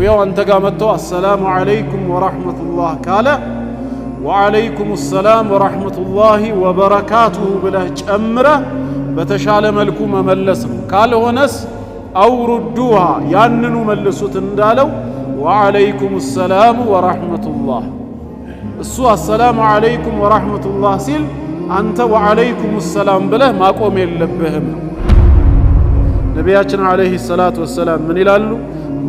ሰውየው አንተ ጋር መጥቶ አሰላሙ አለይኩም ወራህመቱላህ ካለ ወአለይኩም ሰላም ወራህመቱላሂ ወበረካቱሁ ብለህ ጨምረህ በተሻለ መልኩ መመለስ ነው። ካልሆነስ አውሩዱሃ ያንኑ መልሱት እንዳለው ወአለይኩም ሰላም ወራህመቱላህ። እሱ አሰላሙ አለይኩም ወራህመቱላህ ሲል አንተ ወአለይኩም ሰላም ብለህ ማቆም የለብህም ነው። ነቢያችን አለይሂ ሰላቱ ወሰላም ምን ይላሉ?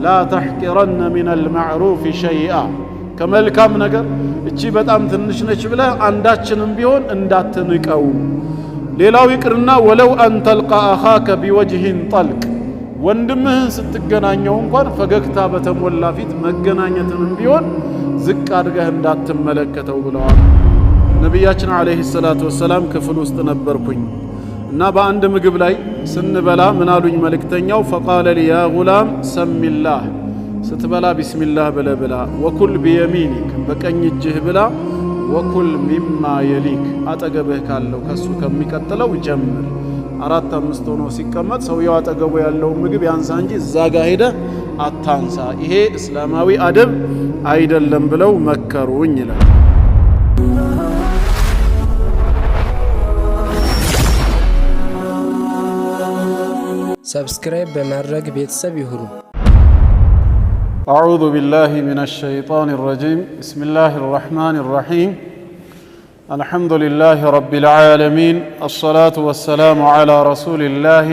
ላ ተሕቂረነ ሚነል መዕሩፍ ሸይአ፣ ከመልካም ነገር እቺ በጣም ትንሽ ነች ብለህ አንዳችንም ቢሆን እንዳትንቀው። ሌላው ይቅርና ወለው አን ተልቃ አኻከ ቢወጅህን ጠልቅ፣ ወንድምህን ስትገናኘው እንኳን ፈገግታ በተሞላ ፊት መገናኘትንም ቢሆን ዝቅ አድርገህ እንዳትመለከተው ብለዋል። ነቢያችን አለይሂ ሰላቱ ወሰላም ክፍል ውስጥ ነበርኩኝ እና በአንድ ምግብ ላይ ስንበላ ምን አሉኝ መልእክተኛው? ፈቃለ ሊ ያ ጉላም ሰሚላህ፣ ስትበላ ቢስሚላህ ብለህ ብላ፣ ወኩል ቢየሚኒክ፣ በቀኝ እጅህ ብላ፣ ወኩል ሚማ የሊክ፣ አጠገብህ ካለው ከሱ ከሚቀጥለው ጀምር። 4-5 ሆኖ ሲቀመጥ ሰውየው አጠገቡ ያለውን ምግብ ያንሳ እንጂ እዛ ጋ ሄደህ አታንሳ፣ ይሄ እስላማዊ አደብ አይደለም ብለው መከሩኝ ይላል። ሰብስክራይብ በማድረግ ቤተሰብ ይሁኑ። أعوذ بالله من الشيطان الرجيم بسم الله الرحمن الرحيم الحمد لله رب العالمين الصلاة والسلام على رسول الله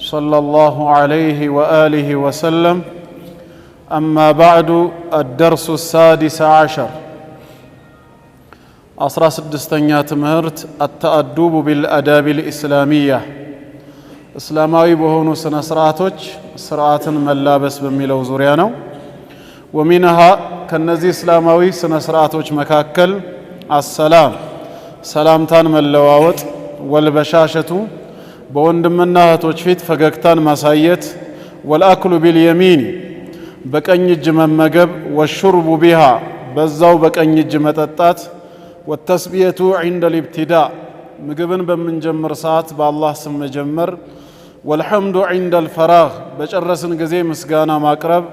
صلى الله عليه وآله وسلم أما بعد الدرس السادس عشر 16ኛ ትምህርት التأدب بالأداب الإسلامية እስላማዊ በሆኑ ስነ ስርዓቶች ስርዓትን መላበስ በሚለው ዙሪያ ነው። ወሚንሃ ከነዚህ እስላማዊ ስነ ስርዓቶች መካከል አሰላም ሰላምታን መለዋወጥ፣ ወልበሻሸቱ በወንድምና እህቶች ፊት ፈገግታን ማሳየት፣ ወልአክሉ ቢልየሚን በቀኝ እጅ መመገብ፣ ወሹርቡ ቢሃ በዛው በቀኝ እጅ መጠጣት፣ ወተስቢየቱ ዒንደ ልብትዳ ምግብን በምንጀምር ሰዓት በአላህ ስም መጀመር፣ ወልሐምዱ ዒንደ ልፈራግ በጨረስን ጊዜ ምስጋና ማቅረብ፣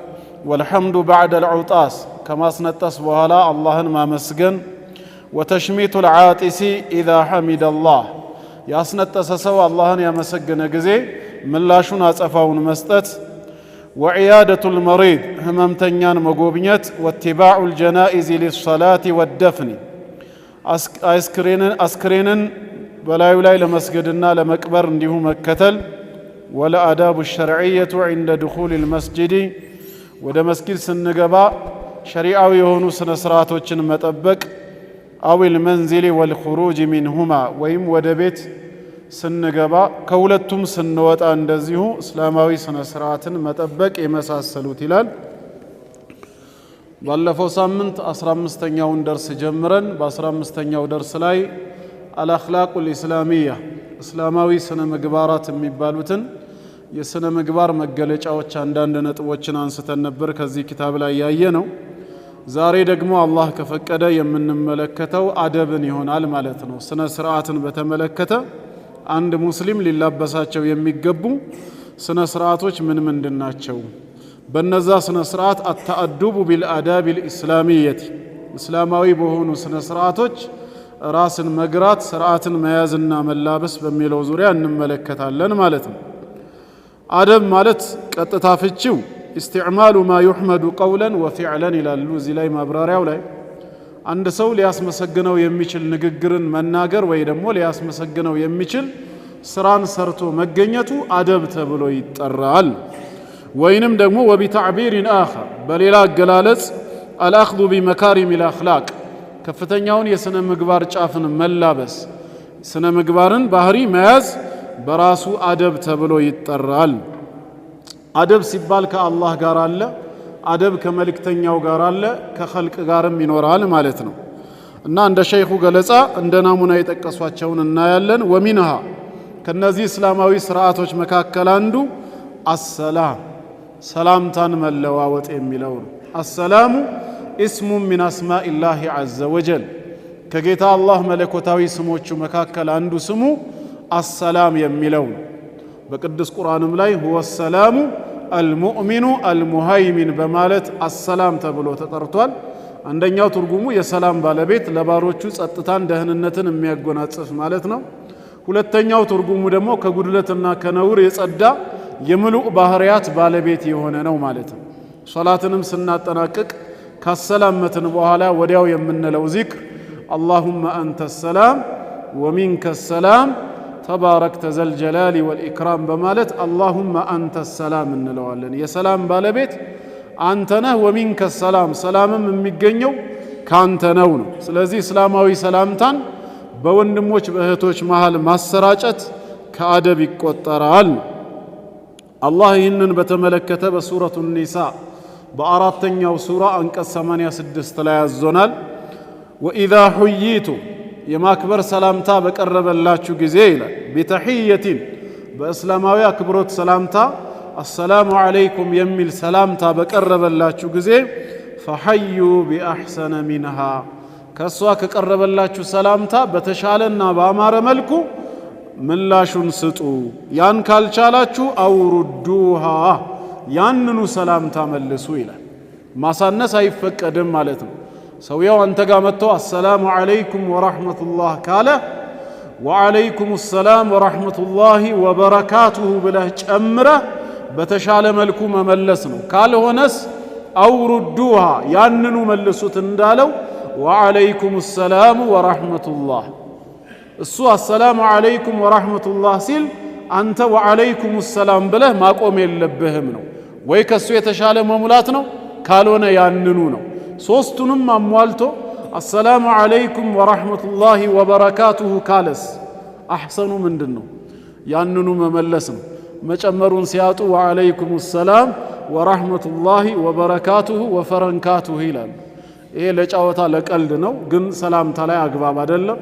ወልሐምዱ ባዕደ ልዑጣስ ከማስነጠስ በኋላ አላህን ማመስገን፣ ወተሽሚቱ ልዓጢሲ ኢዛ ሐሚደ አላህ ያስነጠሰ ሰው አላህን ያመሰገነ ጊዜ ምላሹን አጸፋውን መስጠት፣ ወዕያደቱ ልመሪድ ህመምተኛን መጎብኘት፣ ወትባዑ ልጀናኢዝ ሊሰላቲ ወደፍኒ አስክሬንን በላዩ ላይ ለመስገድና ለመቅበር እንዲሁ መከተል፣ ወለአዳቡ ሸርዕየቱ ዒንደ ድኹል ልመስጅድ ወደ መስጊድ ስንገባ ሸሪዓዊ የሆኑ ስነ ስርዓቶችን መጠበቅ፣ አው ልመንዚሊ ወልኹሩጅ ሚንሁማ ወይም ወደ ቤት ስንገባ ከሁለቱም ስንወጣ እንደዚሁ እስላማዊ ስነ ስርዓትን መጠበቅ የመሳሰሉት ይላል። ባለፈው ሳምንት 15ኛውን ደርስ ጀምረን በ15ኛው ደርስ ላይ አልአኽላቁል ኢስላሚያ እስላማዊ ስነ ምግባራት የሚባሉትን የስነ ምግባር መገለጫዎች አንዳንድ ነጥቦችን አንስተን ነበር ከዚህ ኪታብ ላይ ያየ ነው። ዛሬ ደግሞ አላህ ከፈቀደ የምንመለከተው አደብን ይሆናል ማለት ነው። ስነ ስርዓትን በተመለከተ አንድ ሙስሊም ሊላበሳቸው የሚገቡ ስነ ስርዓቶች ምን ምንድን ናቸው? በነዛ ስነ ስርዓት አተአዱቡ ቢልአዳብ ልእስላሚየት እስላማዊ በሆኑ ስነ ስርዓቶች ራስን መግራት ስርዓትን መያዝና መላበስ በሚለው ዙሪያ እንመለከታለን ማለት ነው። አደብ ማለት ቀጥታ ፍቺው ኢስቲዕማሉ ማ ዩሕመዱ ቀውለን ወፊዕለን ይላሉ። እዚህ ላይ ማብራሪያው ላይ አንድ ሰው ሊያስመሰግነው የሚችል ንግግርን መናገር ወይ ደግሞ ሊያስመሰግነው የሚችል ስራን ሰርቶ መገኘቱ አደብ ተብሎ ይጠራል። ወይንም ደግሞ ወቢተዕቢርን አኸር በሌላ አገላለጽ አልአኽዙ ቢመካሪም ልአኽላቅ ከፍተኛውን የስነ ምግባር ጫፍን መላበስ ስነ ምግባርን ባህሪ መያዝ በራሱ አደብ ተብሎ ይጠራል። አደብ ሲባል ከአላህ ጋር አለ፣ አደብ ከመልእክተኛው ጋር አለ፣ ከኸልቅ ጋርም ይኖራል ማለት ነው። እና እንደ ሸይኹ ገለጻ እንደ ናሙና የጠቀሷቸውን እናያለን። ወሚንሃ ከነዚህ እስላማዊ ስርዓቶች መካከል አንዱ አሰላም ሰላምታን መለዋወጥ የሚለው ነው። አሰላሙ እስሙ ሚን አስማኢላሂ ዐዘ ወጀል ከጌታ አላህ መለኮታዊ ስሞቹ መካከል አንዱ ስሙ አሰላም የሚለው ነው። በቅዱስ ቁርአንም ላይ ሁወ ሰላሙ አልሙእሚኑ አልሙሃይሚን በማለት አሰላም ተብሎ ተጠርቷል። አንደኛው ትርጉሙ የሰላም ባለቤት ለባሮቹ ጸጥታን ደህንነትን የሚያጎናጽፍ ማለት ነው። ሁለተኛው ትርጉሙ ደግሞ ከጉድለትና ከነውር የጸዳ የምሉእ ባህሪያት ባለቤት የሆነ ነው ማለት ነው። ሶላትንም ስናጠናቅቅ ካሰላመትን በኋላ ወዲያው የምንለው ዚክር አላሁመ አንተ ሰላም ወሚንከ ሰላም ተባረክተ ዘልጀላሊ ወልኢክራም በማለት አላሁመ አንተ ሰላም እንለዋለን። የሰላም ባለቤት አንተ ነህ፣ ወሚንከ ሰላም ሰላምም የሚገኘው ካንተ ነው። ስለዚህ እስላማዊ ሰላምታን በወንድሞች በእህቶች መሃል ማሰራጨት ከአደብ ይቆጠራል። አላህ ይህንን በተመለከተ በሱረቱ ኒሳ በአራተኛው ሱራ አንቀጽ 86 ላይ ያዞናል። ወኢዛ ሁይቱ የማክበር ሰላምታ በቀረበላችሁ ጊዜ ይላል ቢተሕየቲን በእስላማዊ አክብሮት ሰላምታ አሰላሙ ዓለይኩም የሚል ሰላምታ በቀረበላችሁ ጊዜ ፈሐዩ ቢአሕሰነ ሚንሃ ከእሷ ከቀረበላችሁ ሰላምታ በተሻለና በአማረ መልኩ ምላሹን ስጡ። ያን ካልቻላችሁ አውሩዱሃ ያንኑ ሰላምታ መልሱ ይላል። ማሳነስ አይፈቀድም ማለት ነው። ሰውየው አንተ ጋር መጥቶ አሰላሙ ዓለይኩም ወራህመቱላህ ካለ ወዓለይኩም ሰላም ወራህመቱላሂ ወበረካቱሁ ብለህ ጨምረህ በተሻለ መልኩ መመለስ ነው። ካልሆነስ አውሩዱሃ ያንኑ መልሱት እንዳለው ወዓለይኩም ሰላም ወራህመቱላህ እሱ አሰላሙ ዓለይኩም ወራህመቱላህ ሲል አንተ ወዓለይኩም ሰላም ብለህ ማቆም የለብህም ነው። ወይ ከሱ የተሻለ መሙላት ነው፣ ካልሆነ ያንኑ ነው። ሶስቱንም አሟልቶ አሰላሙ ዓለይኩም ወራህመቱላሂ ወበረካቱሁ ካለስ አሕሰኑ ምንድን ነው? ያንኑ መመለስ ነው። መጨመሩን ሲያጡ ወዓለይኩም ሰላም ወራህመቱላሂ ወበረካቱሁ ወፈረንካቱሁ ይላሉ። ይሄ ለጫወታ ለቀልድ ነው፣ ግን ሰላምታ ላይ አግባብ አይደለም።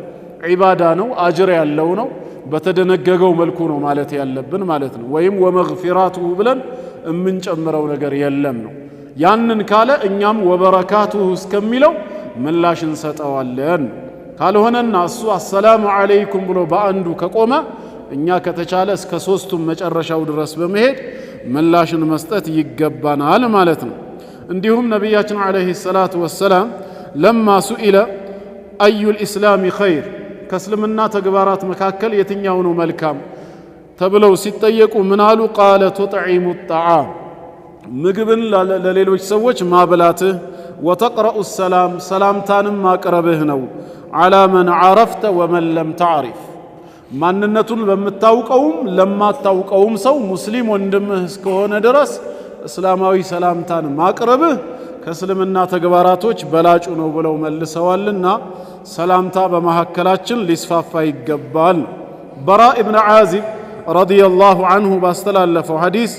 ዒባዳ ነው፣ አጅር ያለው ነው። በተደነገገው መልኩ ነው ማለት ያለብን ማለት ነው። ወይም ወመግፊራቱሁ ብለን የምንጨምረው ነገር የለም ነው። ያንን ካለ እኛም ወበረካቱሁ እስከሚለው ምላሽ እንሰጠዋለን። ካልሆነና እሱ አሰላሙ ዓለይኩም ብሎ በአንዱ ከቆመ እኛ ከተቻለ እስከ ሶስቱም መጨረሻው ድረስ በመሄድ ምላሽን መስጠት ይገባናል ማለት ነው። እንዲሁም ነቢያችን ዓለይሂ ሰላቱ ወሰላም ለማ ሱኢለ አዩል ኢስላሚ ኸይር ከእስልምና ተግባራት መካከል የትኛው ነው መልካም ተብለው ሲጠየቁ ምን አሉ? ቃለ ቱጥዒሙ ጣዓም ምግብን ለሌሎች ሰዎች ማብላትህ፣ ወተቅረኡ ሰላም ሰላምታንም ማቅረብህ ነው። ዓላ መን ዓረፍተ ወመን ለም ተዕሪፍ ማንነቱን በምታውቀውም ለማታውቀውም ሰው ሙስሊም ወንድምህ እስከሆነ ድረስ እስላማዊ ሰላምታን ማቅረብህ ከእስልምና ተግባራቶች በላጩ ነው ብለው መልሰዋልና ሰላምታ በመካከላችን ሊስፋፋ ይገባል። በራ ኢብን ዓዚብ ረዲየላሁ ዐንሁ ባስተላለፈው ሐዲስ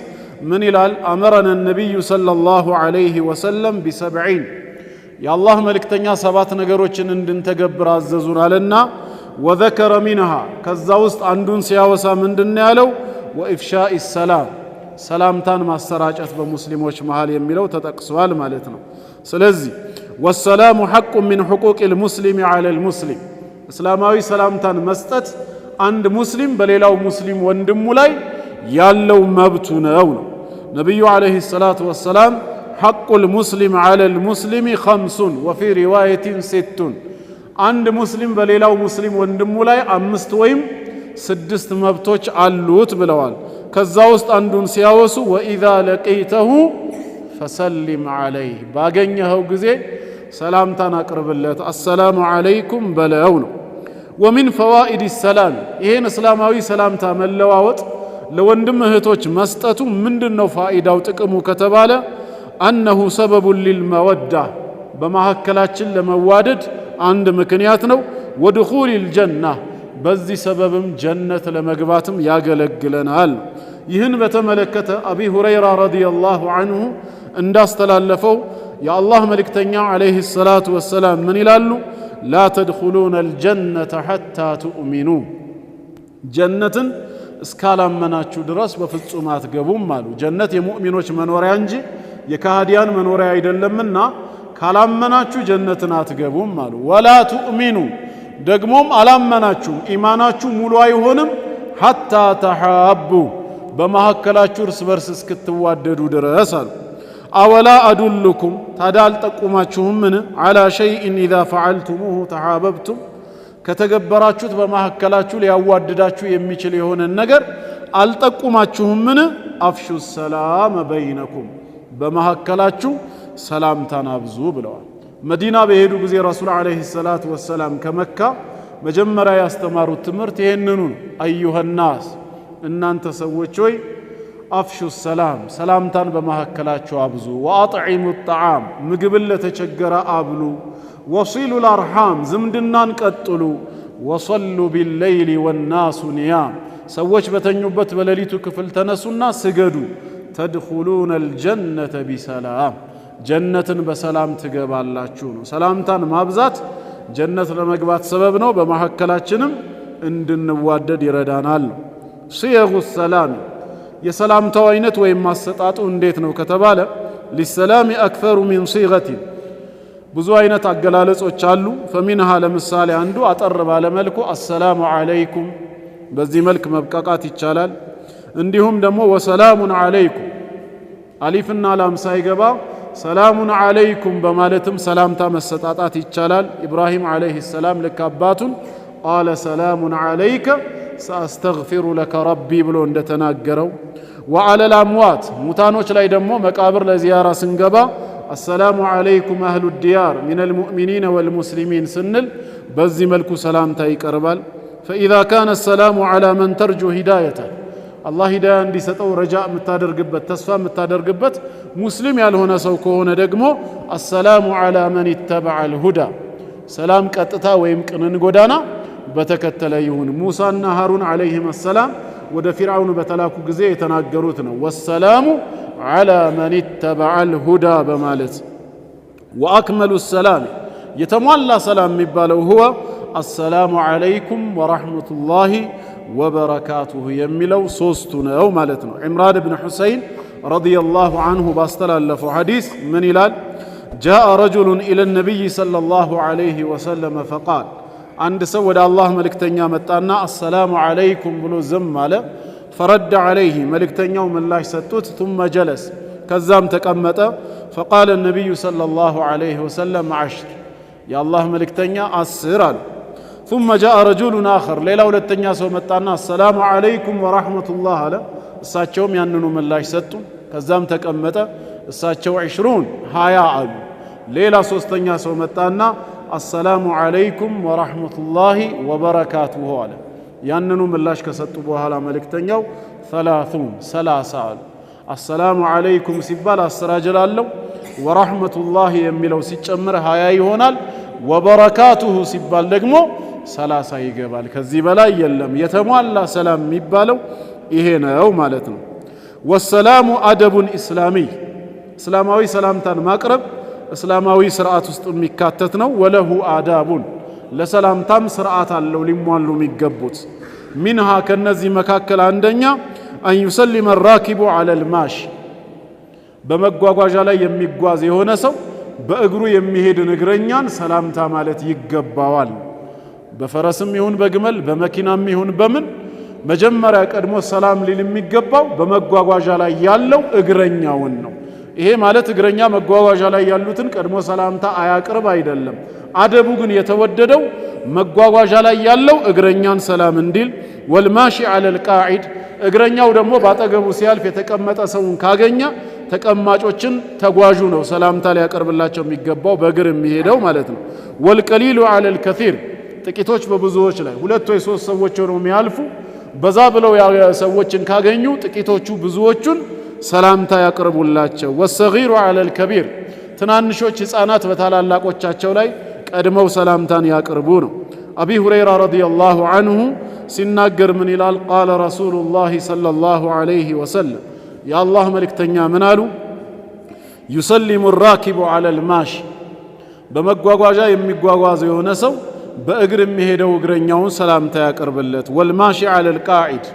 ምን ይላል? አመረነ ነቢዩ ሰለላሁ ዐለይሂ ወሰለም ቢሰብዒን የአላህ መልእክተኛ 7 ነገሮችን እንድንተገብር አዘዙናልና ወዘከረ ሚንሃ ከዛ ውስጥ አንዱን ሲያወሳ ምንድን ያለው? ወኢፍሻኢ ሰላም ሰላምታን ማሰራጨት በሙስሊሞች መሃል የሚለው ተጠቅሷል ማለት ነው። ስለዚህ ወሰላሙ ሐቁ ሚን ሑቁቅ ልሙስሊም ዐለ ልሙስሊም እስላማዊ ሰላምታን መስጠት አንድ ሙስሊም በሌላው ሙስሊም ወንድሙ ላይ ያለው መብቱ ነው። ነቢዩ ዓለይሂ ሰላቱ ወሰላም ሐቁ ልሙስሊም ዐለ ልሙስሊም ኸምሱን ወፊ ሪዋየቲን ሲቱን አንድ ሙስሊም በሌላው ሙስሊም ወንድሙ ላይ 5 ወይም 6 መብቶች አሉት ብለዋል። ከዛ ውስጥ አንዱን ሲያወሱ ወኢዛ ለቂተሁ ፈሰሊም ዐለይህ ባገኘኸው ጊዜ ሰላምታን አቅርብለት፣ አሰላሙ ዐለይኩም በለው ነው። ወሚን ፈዋኢድ ሰላም ይሄን እስላማዊ ሰላምታ መለዋወጥ ለወንድም እህቶች መስጠቱ ምንድነው ፋኢዳው ጥቅሙ ከተባለ አነሁ ሰበቡን ሊልመወዳ በመካከላችን ለመዋደድ አንድ ምክንያት ነው። ወድኹል ልጀና በዚህ ሰበብም ጀነት ለመግባትም ያገለግለናል። ይህን በተመለከተ አቢ ሁረይራ ረዲየላሁ ዐንሁ እንዳስተላለፈው የአላህ መልእክተኛ ዓለይሂ ሰላቱ ወሰላም ምን ይላሉ? ላ ተድኹሉነ አልጀነተ ሐታ ትኡሚኑ ጀነትን እስካላመናችሁ ድረስ በፍጹም አትገቡም አሉ። ጀነት የሙእሚኖች መኖሪያ እንጂ የካህዲያን መኖሪያ አይደለምና ካላመናችሁ ጀነትን አትገቡም አሉ። ወላ ትኡሚኑ ደግሞም አላመናችሁም ኢማናችሁ ሙሉ አይሆንም ሐታ ተሓቡ በመሐከላችሁ እርስ በርስ እስክትዋደዱ ድረስ አሉ። አወላ አዱልኩም ታዲያ አልጠቁማችሁምን? ዐላ ሸይእን ኢዛ ፈዐልቱሙሁ ተሓበብቱም ከተገበራችሁት በመሐከላችሁ ሊያዋድዳችሁ የሚችል የሆነን ነገር አልጠቁማችሁምን? አፍሹ ሰላም በይነኩም በመሐከላችሁ ሰላምታን አብዙ ብለዋል። መዲና በሄዱ ጊዜ ረሱል ዓለይሂ ሰላቱ ወሰላም ከመካ መጀመሪያ ያስተማሩት ትምህርት ይህንኑ ነው። አዩሃናስ እናንተ ሰዎች ሆይ አፍሹ ሰላም ሰላምታን በመሐከላችሁ አብዙ፣ ወአጥዒሙ ጣዓም ምግብን ለተቸገረ አብሉ፣ ወሲሉ ልአርሓም ዝምድናን ቀጥሉ፣ ወሰሉ ቢለይሊ ወናሱ ኒያም ሰዎች በተኙበት በሌሊቱ ክፍል ተነሱና ስገዱ፣ ተድኹሉነ አልጀነተ ቢሰላም ጀነትን በሰላም ትገባላችሁ ነው። ሰላምታን ማብዛት ጀነት ለመግባት ሰበብ ነው። በመሐከላችንም እንድንዋደድ ይረዳናል ነው። ሲየጉ ሰላም የሰላምታው አይነት ወይም ማሰጣጡ እንዴት ነው ከተባለ ሊሰላሚ አክተሩ ሚን ሲገቲን ብዙ አይነት አገላለጾች አሉ። ፈሚንሃ ለምሳሌ አንዱ አጠር ባለ መልኩ አሰላሙ ዓለይኩም በዚህ መልክ መብቃቃት ይቻላል። እንዲሁም ደግሞ ወሰላሙን ዓለይኩም አሊፍና ላም ሳይገባ ሰላሙን ዓለይኩም በማለትም ሰላምታ መሰጣጣት ይቻላል። ኢብራሂም ዓለይሂ ሰላም ልክ አባቱን ቃለ ሰላሙን ዓለይከ ሰአስተግፊሩ ለከ ረቢ ብሎ እንደተናገረው ወዓለል አምዋት ሙታኖች ላይ ደግሞ መቃብር ለዚያራ ስንገባ አሰላሙ ዓለይኩም አህሉ ዲያር ሚነል ሙእሚኒነ ወልሙስሊሚን ስንል በዚህ መልኩ ሰላምታ ይቀርባል። ፈኢዛ ካነ ሰላሙ ዓላ መን ተርጁ ሂዳየተ አላህ ሂዳያ እንዲሰጠው ረጃ የምታደርግበት ተስፋ የምታደርግበት ሙስሊም ያልሆነ ሰው ከሆነ ደግሞ አሰላሙ ዓላ መን ኢተበዐል ሁዳ ሰላም ቀጥታ ወይም ቅንን ጎዳና በተከተለ ይሁን። ሙሳና ሃሩን ዓለይሂም ሰላም ወደ ፊርዓውን በተላኩ ጊዜ የተናገሩት ነው። ወሰላሙ ዓላ መን ኢተበዐል ሁዳ በማለት ወአክመሉ ሰላም የተሟላ ሰላም የሚባለው ሁወ አሰላሙ ዓለይኩም ወረሕመቱላሂ ወበረካቱሁ የሚለው ሶስቱ ነው ማለት ነው። ዕምራን ብን ሑሰይን ረዲየላሁ ዐንሁ ባስተላለፈው ሐዲስ ምን ይላል? ጃአ ረጁሉን ኢለ ነቢይ ሰለላሁ ዐለይሂ ወሰለም ፈቃል አንድ ሰው ወደ አላህ መልእክተኛ መጣና አሰላሙ ዓለይኩም ብሎ ዝም አለ። ፈረደ ዓለይህ መልእክተኛው ምላሽ ሰጡት። ثم ጀለስ ከዛም ተቀመጠ። ፈቃለ ነቢዩ ሰለላሁ ዐለይሂ ወሰለም ዐሽር የአላህ መልእክተኛ 10 አሉ። ثم جاء رجل آخر ሌላ ሁለተኛ ሰው መጣና አሰላሙ ዓለይኩም ወረሕመቱላህ አለ። እሳቸውም ያንኑ ምላሽ ሰጡ። ከዛም ተቀመጠ። እሳቸው 20 አሉ። ሌላ ሶስተኛ ሰው መጣና አሰላሙ ዓለይኩም ወረሕመቱላሂ ወበረካቱሁ አለ። ያንኑ ምላሽ ከሰጡ በኋላ መልእክተኛው 30 አሉ። አሰላሙ ዓለይኩም ሲባል 10 አጅር አለው። ወረሕመቱላሂ የሚለው ሲጨምር 20 ይሆናል። ወበረካቱሁ ሲባል ደግሞ 30 ይገባል። ከዚህ በላይ የለም። የተሟላ ሰላም የሚባለው ይሄ ነው ማለት ነው። ወሰላሙ አደቡን ኢስላሚይ እስላማዊ ሰላምታን ማቅረብ እስላማዊ ስርዓት ውስጥ የሚካተት ነው። ወለሁ አዳቡን ለሰላምታም ስርዓት አለው ሊሟሉ የሚገቡት። ሚንሃ ከነዚህ መካከል አንደኛ አን ዩሰሊመ ራኪቡ ዐለል ማሽ በመጓጓዣ ላይ የሚጓዝ የሆነ ሰው በእግሩ የሚሄድን እግረኛን ሰላምታ ማለት ይገባዋል። በፈረስም ይሁን በግመል በመኪናም ይሁን በምን መጀመሪያ ቀድሞ ሰላም ሊል የሚገባው በመጓጓዣ ላይ ያለው እግረኛውን ነው። ይሄ ማለት እግረኛ መጓጓዣ ላይ ያሉትን ቀድሞ ሰላምታ አያቅርብ አይደለም። አደቡ ግን የተወደደው መጓጓዣ ላይ ያለው እግረኛን ሰላም እንዲል። ወልማሺ ዐለል ቃዒድ እግረኛው ደግሞ ባጠገቡ ሲያልፍ የተቀመጠ ሰውን ካገኘ ተቀማጮችን ተጓዡ ነው ሰላምታ ሊያቀርብላቸው የሚገባው በእግር የሚሄደው ማለት ነው። ወልቀሊሉ ዐለል ከሲር ጥቂቶች በብዙዎች ላይ 2 ወይ 3 ሰዎች ሆነው የሚያልፉ በዛ ብለው ሰዎችን ካገኙ ጥቂቶቹ ብዙዎቹን ሰላምታ ያቀርቡላቸው። ወሰጊሩ ዐለል ከቢር ትናንሾች ህፃናት በታላላቆቻቸው ላይ ቀድመው ሰላምታን ያቀርቡ ነው። አቢ ሁረይራ ረዲየላሁ ዐንሁ ሲናገር ምን ይላል? ቃለ ረሱሉላሂ ሰለላሁ ዐለይሂ ወሰለም የአላህ መልእክተኛ ምን አሉ? ዩሰሊሙ ራኪቡ ዐለል ማሽ በመጓጓዣ የሚጓጓዝ የሆነ ሰው በእግር የሚሄደው እግረኛውን ሰላምታ ያቀርብለት። ወልማሺ ዐለል ቃዒድ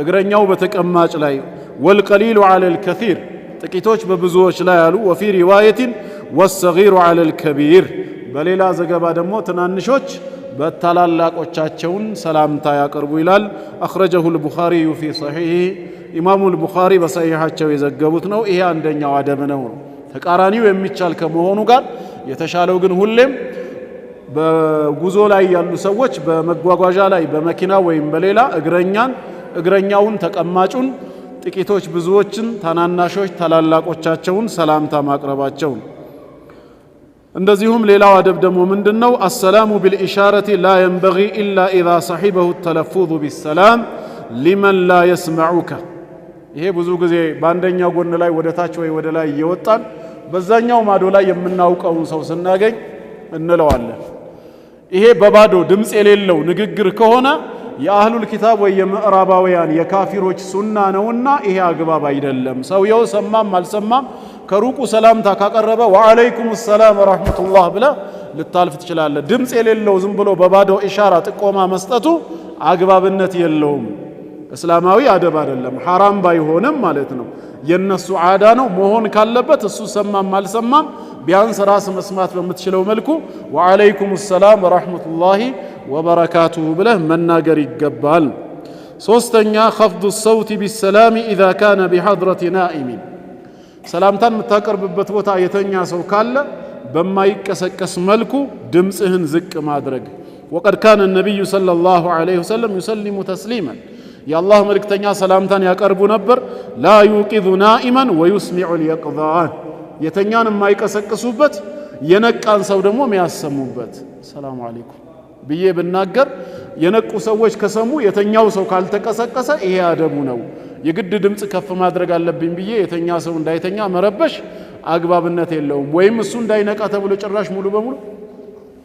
እግረኛው በተቀማጭ ላይ። ወልቀሊሉ ዐለል ከሲር ጥቂቶች በብዙዎች ላይ አሉ። ወፊ ሪዋየትን ወሰጊሩ ዐለል ከቢር በሌላ ዘገባ ደግሞ ትናንሾች በታላላቆቻቸውን ሰላምታ ያቀርቡ ይላል። አኽረጀሁ አልቡኻሪዩ ፊ ሰሒህ ኢማሙል ቡኻሪ በሰሒሐቸው የዘገቡት ነው። ይሄ አንደኛው አደብ ነው። ተቃራኒው የሚቻል ከመሆኑ ጋር የተሻለው ግን ሁሌም በጉዞ ላይ ያሉ ሰዎች በመጓጓዣ ላይ በመኪና ወይም በሌላ እግረኛውን ተቀማጩን ጥቂቶች ብዙዎችን ታናናሾች ታላላቆቻቸውን ሰላምታ ማቅረባቸው። እንደዚሁም ሌላው አደብ ደግሞ ምንድነው? አሰላሙ ቢልኢሻረቲ ላ የንበጊ ኢላ ኢዛ ሰሒበሁ ተለፉዙ ቢሰላም ሊመን ላ የስመዑከ። ይሄ ብዙ ጊዜ በአንደኛው ጎን ላይ ወደ ታች ወይ ወደ ላይ እየወጣን በዛኛው ማዶ ላይ የምናውቀውን ሰው ስናገኝ እንለዋለን። ይሄ በባዶ ድምፅ የሌለው ንግግር ከሆነ የአህሉል ኪታብ ወይ የምዕራባውያን የካፊሮች ሱና ነውና ይሄ አግባብ አይደለም። ሰውየው ሰማም አልሰማም ከሩቁ ሰላምታ ካቀረበ ወአለይኩም ሰላም ወራህመቱላህ ብለ ልታልፍ ትችላለህ። ድምፅ የሌለው ዝም ብሎ በባዶ ኢሻራ ጥቆማ መስጠቱ አግባብነት የለውም። እስላማዊ አደብ አይደለም። ሐራም ባይሆንም ማለት ነው። የነሱ ዓዳ ነው መሆን ካለበት እሱ ሰማም አልሰማም ቢያንስ ራስ መስማት በምትችለው መልኩ ወአለይኩም ሰላም ወራህመቱላሂ ወበረካቱሁ ብለህ መናገር ይገባል። ሶስተኛ ኸፍዱ ሰውቲ ቢሰላሚ ኢዛ ካነ ቢሐድረቲ ናኢሚን። ሰላምታን የምታቀርብበት ቦታ የተኛ ሰው ካለ በማይቀሰቀስ መልኩ ድምፅህን ዝቅ ማድረግ። ወቀድ ካነ ነቢዩ ሰለላሁ ዐለይሂ ወሰለም ዩሰሊሙ ተስሊመን። የአላህ መልእክተኛ ሰላምታን ያቀርቡ ነበር። ላ ዩቂዙ ናኢመን ወዩስሚዑ ልየቅዛን። የተኛን የማይቀሰቅሱበት የነቃን ሰው ደግሞ የሚያሰሙበት። ሰላሙ አለይኩም ብዬ ብናገር የነቁ ሰዎች ከሰሙ የተኛው ሰው ካልተቀሰቀሰ ይሄ አደቡ ነው። የግድ ድምፅ ከፍ ማድረግ አለብኝ ብዬ የተኛ ሰው እንዳይተኛ መረበሽ አግባብነት የለውም። ወይም እሱ እንዳይነቃ ተብሎ ጭራሽ ሙሉ በሙሉ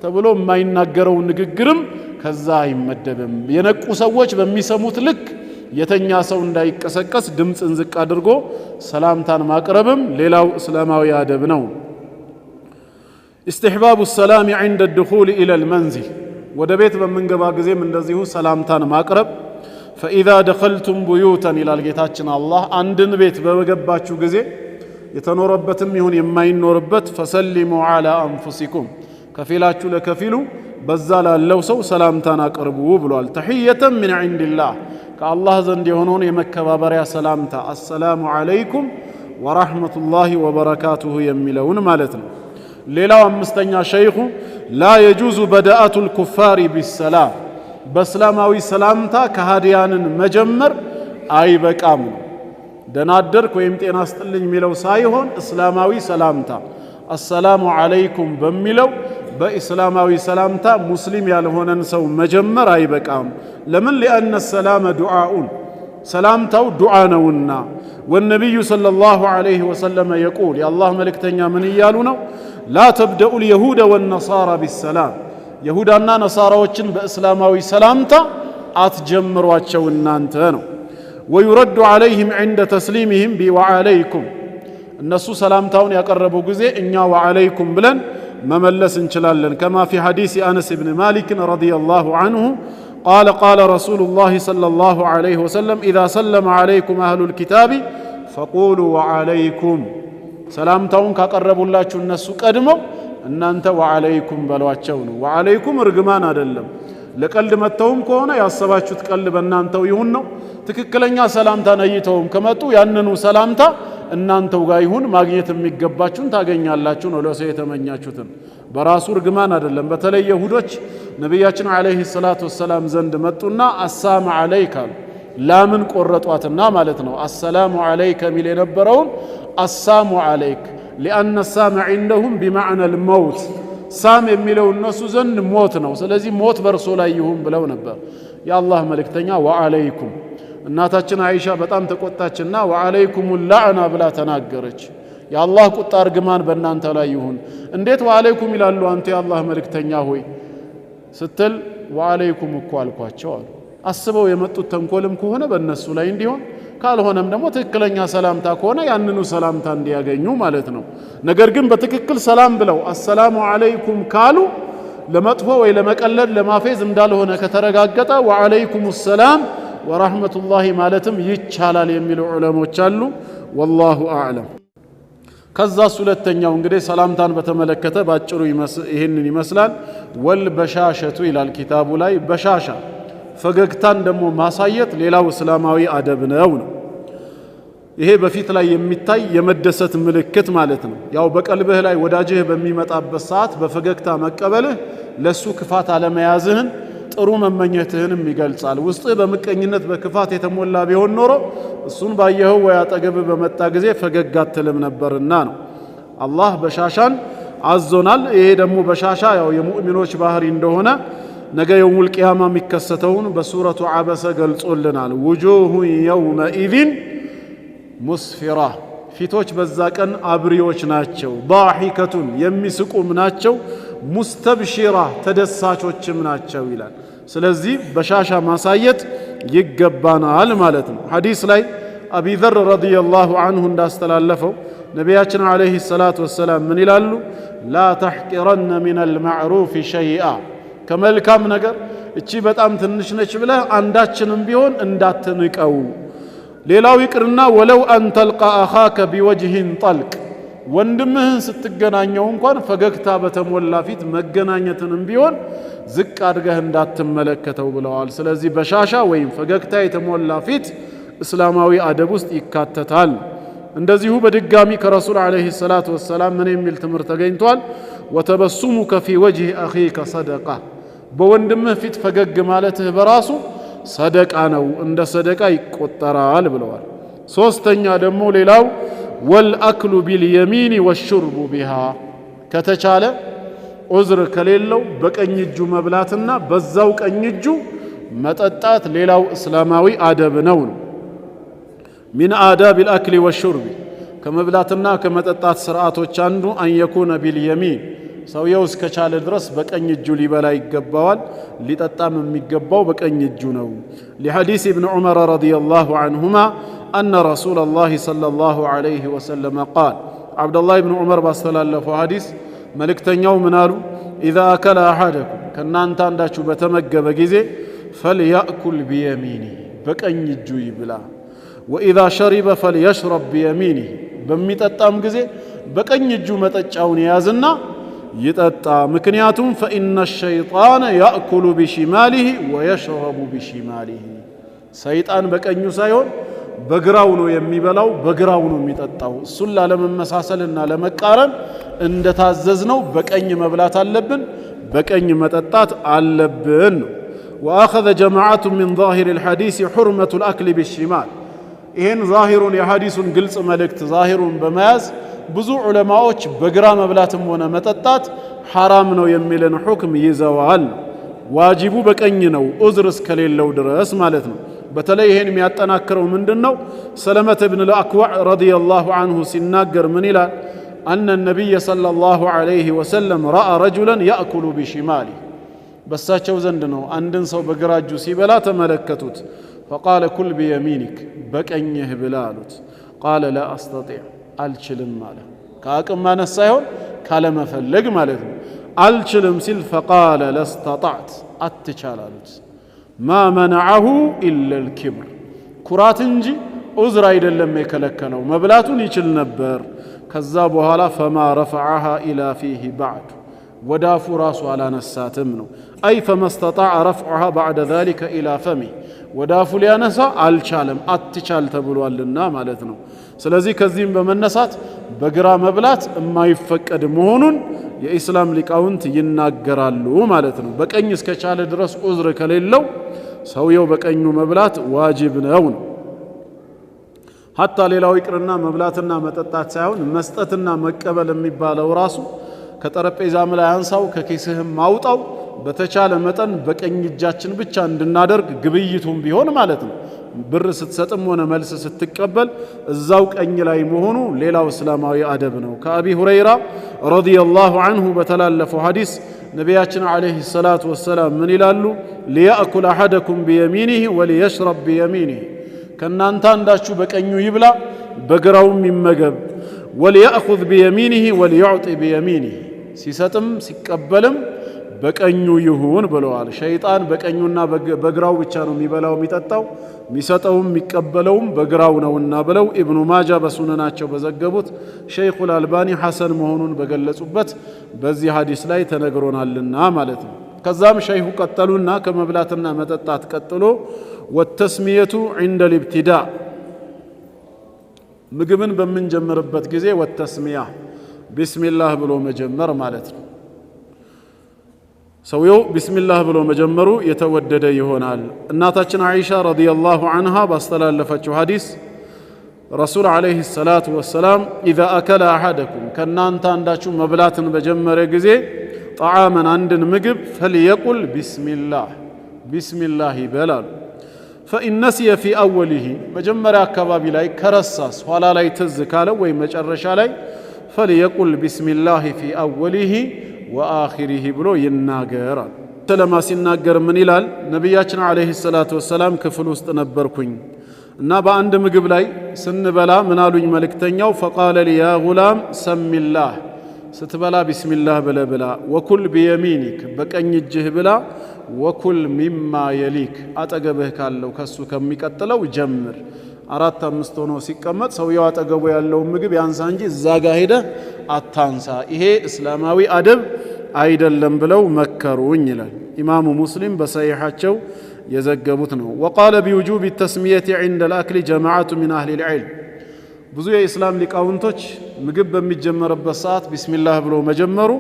ተብሎ የማይናገረው ንግግርም ከዛ አይመደብም። የነቁ ሰዎች በሚሰሙት ልክ የተኛ ሰው እንዳይቀሰቀስ ድምፅን ዝቅ አድርጎ ሰላምታን ማቅረብም ሌላው እስላማዊ አደብ ነው። استحباب السلام عند الدخول إلى المنزل ወደ ቤት በመንገባ ጊዜም እንደዚሁ ሰላምታን ማቅረብ። فإذا دخلتم بيوتا ይላል ጌታችን አላህ አንድን ቤት በገባችሁ ጊዜ የተኖረበትም ይሁን የማይኖርበት فسلموا على أنفسكم ከፊላችሁ ለከፊሉ በዛ ላለው ሰው ሰላምታን አቅርቡ ብሏል። تحية من عند الله ከአላህ ዘንድ የሆነውን የመከባበሪያ ሰላምታ አሰላሙ አለይኩም ወራህመቱላሂ ወበረካቱሁ የሚለውን ማለት ነው። ሌላው አምስተኛ ሸይኹ ላ የጁዙ በዳአቱል ኩፋሪ ቢሰላም። በእስላማዊ ሰላምታ ከሃዲያንን መጀመር አይበቃም። ደናደርክ ወይም ጤና ስጥልኝ የሚለው ሳይሆን እስላማዊ ሰላምታ አሰላሙ አለይኩም በሚለው በእስላማዊ ሰላምታ ሙስሊም ያልሆነን ሰው መጀመር አይበቃም። ለምን? ሊአነ ሰላመ ዱዓኡን ሰላምታው ዱዓ ነውና። ወነቢዩ ሰለላሁ ዐለይሂ ወሰለም የቁል የአላህ መልእክተኛ ምን እያሉ ነው? ላ ተብደኡ ልየሁደ ወነሳራ ቢሰላም የሁዳና ነሳራዎችን በእስላማዊ ሰላምታ አትጀምሯቸው እናንተ ነው። ወዩረዱ ዐለይህም ዐንደ ተስሊምህም ቢወዐለይኩም እነሱ ሰላምታውን ያቀረቡ ጊዜ እኛ ወዐለይኩም ብለን መመለስ እንችላለን። ከማ ፊ ሐዲስ አነስ ብን ማሊክ ረዲየላሁ ዐንሁ ቃለ ቃለ ረሱሉላሂ ሰለላሁ ዐለይሂ ወሰለም ኢዛ ሰለመ ዐለይኩም አህሉል ኪታቢ ፈቁሉ ወዐለይኩም ሰላምታውን ካቀረቡላችሁ እነሱ ቀድመው እናንተ ወዐለይኩም በሏቸው ነው። ወዐለይኩም እርግማን አይደለም። ለቀልድ መተውም ከሆነ ያሰባችሁት ቀልድ በእናንተው ይሁን ነው። ትክክለኛ ሰላምታ ነይተውም ከመጡ ያንኑ ሰላምታ እናንተው ጋር ይሁን። ማግኘት የሚገባችሁን ታገኛላችሁ ነው። ለሰው የተመኛችሁትን በራሱ እርግማን አይደለም። በተለይ ይሁዶች ነቢያችን ዐለይሂ ሰላቱ ወሰላም ዘንድ መጡና አሳም ዐለይከ ላምን ቆረጧትና ማለት ነው። አሰላሙ ዐለይከ ሚል የነበረውን አሳሙ ዐለይክ ሊአነ ሳም ዐንደሁም ቢመዕነ ልመውት ሳም የሚለው እነሱ ዘንድ ሞት ነው። ስለዚህ ሞት በእርሶ ላይ ይሁን ብለው ነበር። የአላህ መልእክተኛ ወዐለይኩም እናታችን አይሻ በጣም ተቆጣችና ወዐለይኩም ላዕና ብላ ተናገረች። የአላህ ቁጣ እርግማን በእናንተ ላይ ይሁን። እንዴት ወዐለይኩም ይላሉ አንተ የአላህ መልእክተኛ ሆይ ስትል ወዐለይኩም እኮ አልኳቸው አሉ። አስበው የመጡት ተንኮልም ከሆነ በእነሱ ላይ እንዲሆን ካልሆነም ደግሞ ትክክለኛ ሰላምታ ከሆነ ያንኑ ሰላምታ እንዲያገኙ ማለት ነው። ነገር ግን በትክክል ሰላም ብለው አሰላሙ ዐለይኩም ካሉ ለመጥፎ ወይ ለመቀለድ ለማፌዝ እንዳልሆነ ከተረጋገጠ ወዐለይኩም ሰላም ወራህመቱላሂ ማለትም ይቻላል የሚሉ ዑለሞች አሉ። ወላሁ አዕለም። ከዛስ ሁለተኛው እንግዲህ ሰላምታን በተመለከተ ባጭሩ ይህንን ይመስላል። ወልበሻሸቱ ይላል ኪታቡ ላይ። በሻሻ ፈገግታን ደግሞ ማሳየት ሌላው እስላማዊ አደብ ነው። ይሄ በፊት ላይ የሚታይ የመደሰት ምልክት ማለት ነው። ያው በቀልብህ ላይ ወዳጅህ በሚመጣበት ሰዓት በፈገግታ መቀበልህ ለሱ ክፋት አለመያዝህን ጥሩ መመኘትህንም ይገልጻል። ውስጥህ በምቀኝነት በክፋት የተሞላ ቢሆን ኖሮ እሱን ባየኸው ወይ አጠገብህ በመጣ ጊዜ ፈገግ አትልም ነበርና ነው። አላህ በሻሻን አዞናል። ይሄ ደግሞ በሻሻ ያው የሙእሚኖች ባህሪ እንደሆነ ነገ የውሙል ቂያማ የሚከሰተውን በሱረቱ አበሰ ገልጾልናል። ውጁሁ የውመኢዚን ሙስፊራ፣ ፊቶች በዛ ቀን አብሪዎች ናቸው። ዳሒከቱን የሚስቁም ናቸው። ሙስተብሺራ ተደሳቾችም ናቸው ይላል። ስለዚህ በሻሻ ማሳየት ይገባናል ማለት ነው። ሐዲስ ላይ አቢ ዘር ረዲየላሁ ዐንሁ እንዳስተላለፈው ነቢያችን ዓለይሂ ሰላቱ ወሰላም ምን ይላሉ? ላ ተሕቂረነ ሚነል ማዕሩፍ ሸይአ፣ ከመልካም ነገር እቺ በጣም ትንሽ ነች ብለህ አንዳችንም ቢሆን እንዳትንቀው። ሌላው ይቅርና ወለው አን ተልቃ አኻከ ቢወጅሂን ጠልቅ፣ ወንድምህን ስትገናኘው እንኳን ፈገግታ በተሞላ ፊት መገናኘትንም ቢሆን ዝቅ አድርገህ እንዳትመለከተው ብለዋል። ስለዚህ በሻሻ ወይም ፈገግታ የተሞላ ፊት እስላማዊ አደብ ውስጥ ይካተታል። እንደዚሁ በድጋሚ ከረሱል ዓለይሂ ሰላቱ ወሰላም ምን የሚል ትምህርት ተገኝቷል? ወተበሱሙከ ፊ ወጅሂ አኺከ ሰደቃ፣ በወንድምህ ፊት ፈገግ ማለትህ በራሱ ሰደቃ ነው፣ እንደ ሰደቃ ይቆጠራል ብለዋል። ሶስተኛ ደግሞ ሌላው ወልአክሉ ቢልየሚን ወሹርቡ ቢሃ፣ ከተቻለ ዑዝር ከሌለው በቀኝ እጁ መብላትና በዛው ቀኝ እጁ መጠጣት ሌላው እስላማዊ አደብ ነው። ሚን አዳብ አልአክሊ ወሹርቢ፣ ከመብላትና ከመጠጣት ስርዓቶች አንዱ አን የኩነ ቢልየሚን፣ ሰውየው እስከቻለ ድረስ በቀኝ እጁ ሊበላ ይገባዋል። ሊጠጣም የሚገባው በቀኝ እጁ ነው። ሊሐዲስ ኢብኑ ዑመር ረዲየላሁ ዐንሁማ አነ ረሱለላሂ ሰለላሁ ዐለይሂ ወሰለም ቃል፣ ዓብደላህ ብኑ ዑመር ባስተላለፈው ሐዲስ መልእክተኛው ምን አሉ? ኢዛ አከለ አሐደኩም፣ ከእናንተ አንዳችሁ በተመገበ ጊዜ ፈልያእኩል ቢየሚኒህ፣ በቀኝ እጁ ይብላ። ወኢዛ ሸሪበ ፈልየሽረብ ቢየሚኒህ፣ በሚጠጣም ጊዜ በቀኝ እጁ መጠጫውን የያዝና ይጠጣ። ምክንያቱም ፈኢነ ሸይጣነ ያእኩሉ ቢሽማሊህ ወየሽረቡ ቢሽማሊህ፣ ሰይጣን በቀኙ ሳይሆን በግራው ነው የሚበላው፣ በግራው ነው የሚጠጣው። እሱን ላለመመሳሰልና ለመቃረን እንደታዘዝነው በቀኝ መብላት አለብን፣ በቀኝ መጠጣት አለብን ነው። ወአኸዘ ጀማዓቱ ሚን ዛሂር አልሐዲስ ሑርመቱ አልአክሊ ቢሽማል፣ ይህን ዛሂሩን የሐዲሱን ግልጽ መልእክት ዛሂሩን በመያዝ ብዙ ዑለማዎች በግራ መብላትም ሆነ መጠጣት ሐራም ነው የሚልን ሁክም ይዘዋል። ዋጅቡ በቀኝ ነው ዑዝር እስከሌለው ድረስ ማለት ነው። በተለይ ይሄን የሚያጠናክረው ምንድነው? ሰለመተ ብን አልአክዋዕ ረዲየላሁ ዐንሁ ሲናገር ምን ይላል? አነ ነቢይ ሰለላሁ ዐለይሂ ወሰለም ረአ ረጁለን ያእኩሉ ቢሽማሊ፣ በሳቸው ዘንድ ነው አንድን ሰው በግራ እጁ ሲበላ ተመለከቱት። ፈቃለ ኩል ቢየሚኒክ፣ በቀኝህ ብላ አሉት። ቃለ ላ አስተጢዕ፣ አልችልም አለ። ከአቅም ማነስ ሳይሆን ካለመፈለግ ማለት ነው። አልችልም ሲል ፈቃለ ለስተጣዕት፣ አትቻል አሉት። ማ መነዐሁ ኢላ ልኪብር፣ ኩራት እንጂ ዑዝር አይደለም የከለከለው፣ መብላቱን ይችል ነበር። ከዛ በኋላ ፈማ ረፈዐሃ ኢላ ፊህ ባዕድ፣ ወዳፉ ራሱ አላነሳትም ነው። አይ ፈመስተጣዐ ረፍዐሃ ባዕደ ዛሊከ ኢላ ፈሚህ፣ ወዳፉ ሊያነሳ አልቻለም፣ አትቻል ተብሏልና ማለት ነው። ስለዚህ ከዚህም በመነሳት በግራ መብላት የማይፈቀድ መሆኑን የኢስላም ሊቃውንት ይናገራሉ ማለት ነው። በቀኝ እስከቻለ ድረስ ዑዝር ከሌለው ሰውየው በቀኙ መብላት ዋጅብ ነው። ሀታ ሌላው ይቅርና መብላትና መጠጣት ሳይሆን መስጠትና መቀበል የሚባለው ራሱ ከጠረጴዛም ላይ አንሳው ከኪስህም ማውጣው በተቻለ መጠን በቀኝ እጃችን ብቻ እንድናደርግ ግብይቱም ቢሆን ማለት ነው። ብር ስትሰጥም ሆነ መልስ ስትቀበል እዛው ቀኝ ላይ መሆኑ ሌላው እስላማዊ አደብ ነው። ከአቢ ሁረይራ ረዲየላሁ ዐንሁ በተላለፈው ሐዲስ ነቢያችን ዓለይሂ ሰላቱ ወሰላም ምን ይላሉ? ሊያእኩል አሐደኩም ቢየሚኒህ ወሊየሽረብ ቢየሚኒህ፣ ከእናንተ አንዳችሁ በቀኙ ይብላ በግራውም ይመገብ። ወሊያእኹዝ ቢየሚኒህ ወሊዩዕጢ ቢየሚኒህ፣ ሲሰጥም ሲቀበልም በቀኙ ይሁን ብለዋል። ሸይጣን በቀኙና በግራው ብቻ ነው የሚበላው የሚጠጣው፣ የሚሰጠውም የሚቀበለውም በግራው ነውና ብለው ኢብኑ ማጃ በሱነናቸው በዘገቡት ሸይኹል አልባኒ ሐሰን መሆኑን በገለጹበት በዚህ ሐዲስ ላይ ተነግሮናልና ማለት ነው። ከዛም ሸይኹ ቀጠሉና ከመብላትና መጠጣት ቀጥሎ ወተስሚየቱ ዒንደ ልብትዳእ፣ ምግብን በምንጀምርበት ጊዜ ወተስሚያ ቢስሚላህ ብሎ መጀመር ማለት ነው። ሰውየው ቢስሚላህ ብሎ መጀመሩ የተወደደ ይሆናል። እናታችን አይሻ ረዲየላሁ ዐንሃ ባስተላለፈችው ሐዲስ ረሱል ዓለይሂ ሰላቱ ወሰላም ኢዛ አከለ አሐደኩም ከእናንተ አንዳችሁ መብላትን በጀመረ ጊዜ ጣዓመን አንድን ምግብ ፈልየቁል ቢስሚላህ ይበላሉ። ፈኢን ነሲየ ፊ አወሊሂ መጀመሪያ አካባቢ ላይ ከረሳስ ኋላ ላይ ትዝ ካለው ወይም መጨረሻ ላይ ፈልየቁል ቢስሚላህ ፊ አወሊሂ ወአኺሪሂ ብሎ ይናገራል። ሰለማ ሲናገር ምን ይላል? ነቢያችን ዓለይሂ ሰላቱ ወሰላም ክፍል ውስጥ ነበርኩኝ እና በአንድ ምግብ ላይ ስንበላ ምን አሉኝ መልእክተኛው? ፈቃለ ሊ ያ ጉላም ሰሚላህ ስትበላ ቢስሚላህ ብለህ ብላ፣ ወኩል ቢየሚኒክ በቀኝ እጅህ ብላ፣ ወኩል ሚማ የሊክ አጠገብህ ካለው ከሱ ከሚቀጥለው ጀምር። 4-5 ሆኖ ሲቀመጥ ሰውየው አጠገቡ ያለውን ምግብ ያንሳ እንጂ እዛ ጋር ሄደህ አታንሳ፣ ይሄ እስላማዊ አደብ አይደለም ብለው መከሩኝ ይላል። ኢማሙ ሙስሊም በሰሒሓቸው የዘገቡት ነው። ወቃለ ቢውጁብ ተስሚየት ዒንደ ልአክሊ ጀማዓቱ ሚን አህሊ ልዕልም ብዙ የኢስላም ሊቃውንቶች ምግብ በሚጀመርበት ሰዓት ቢስሚላህ ብሎ መጀመሩ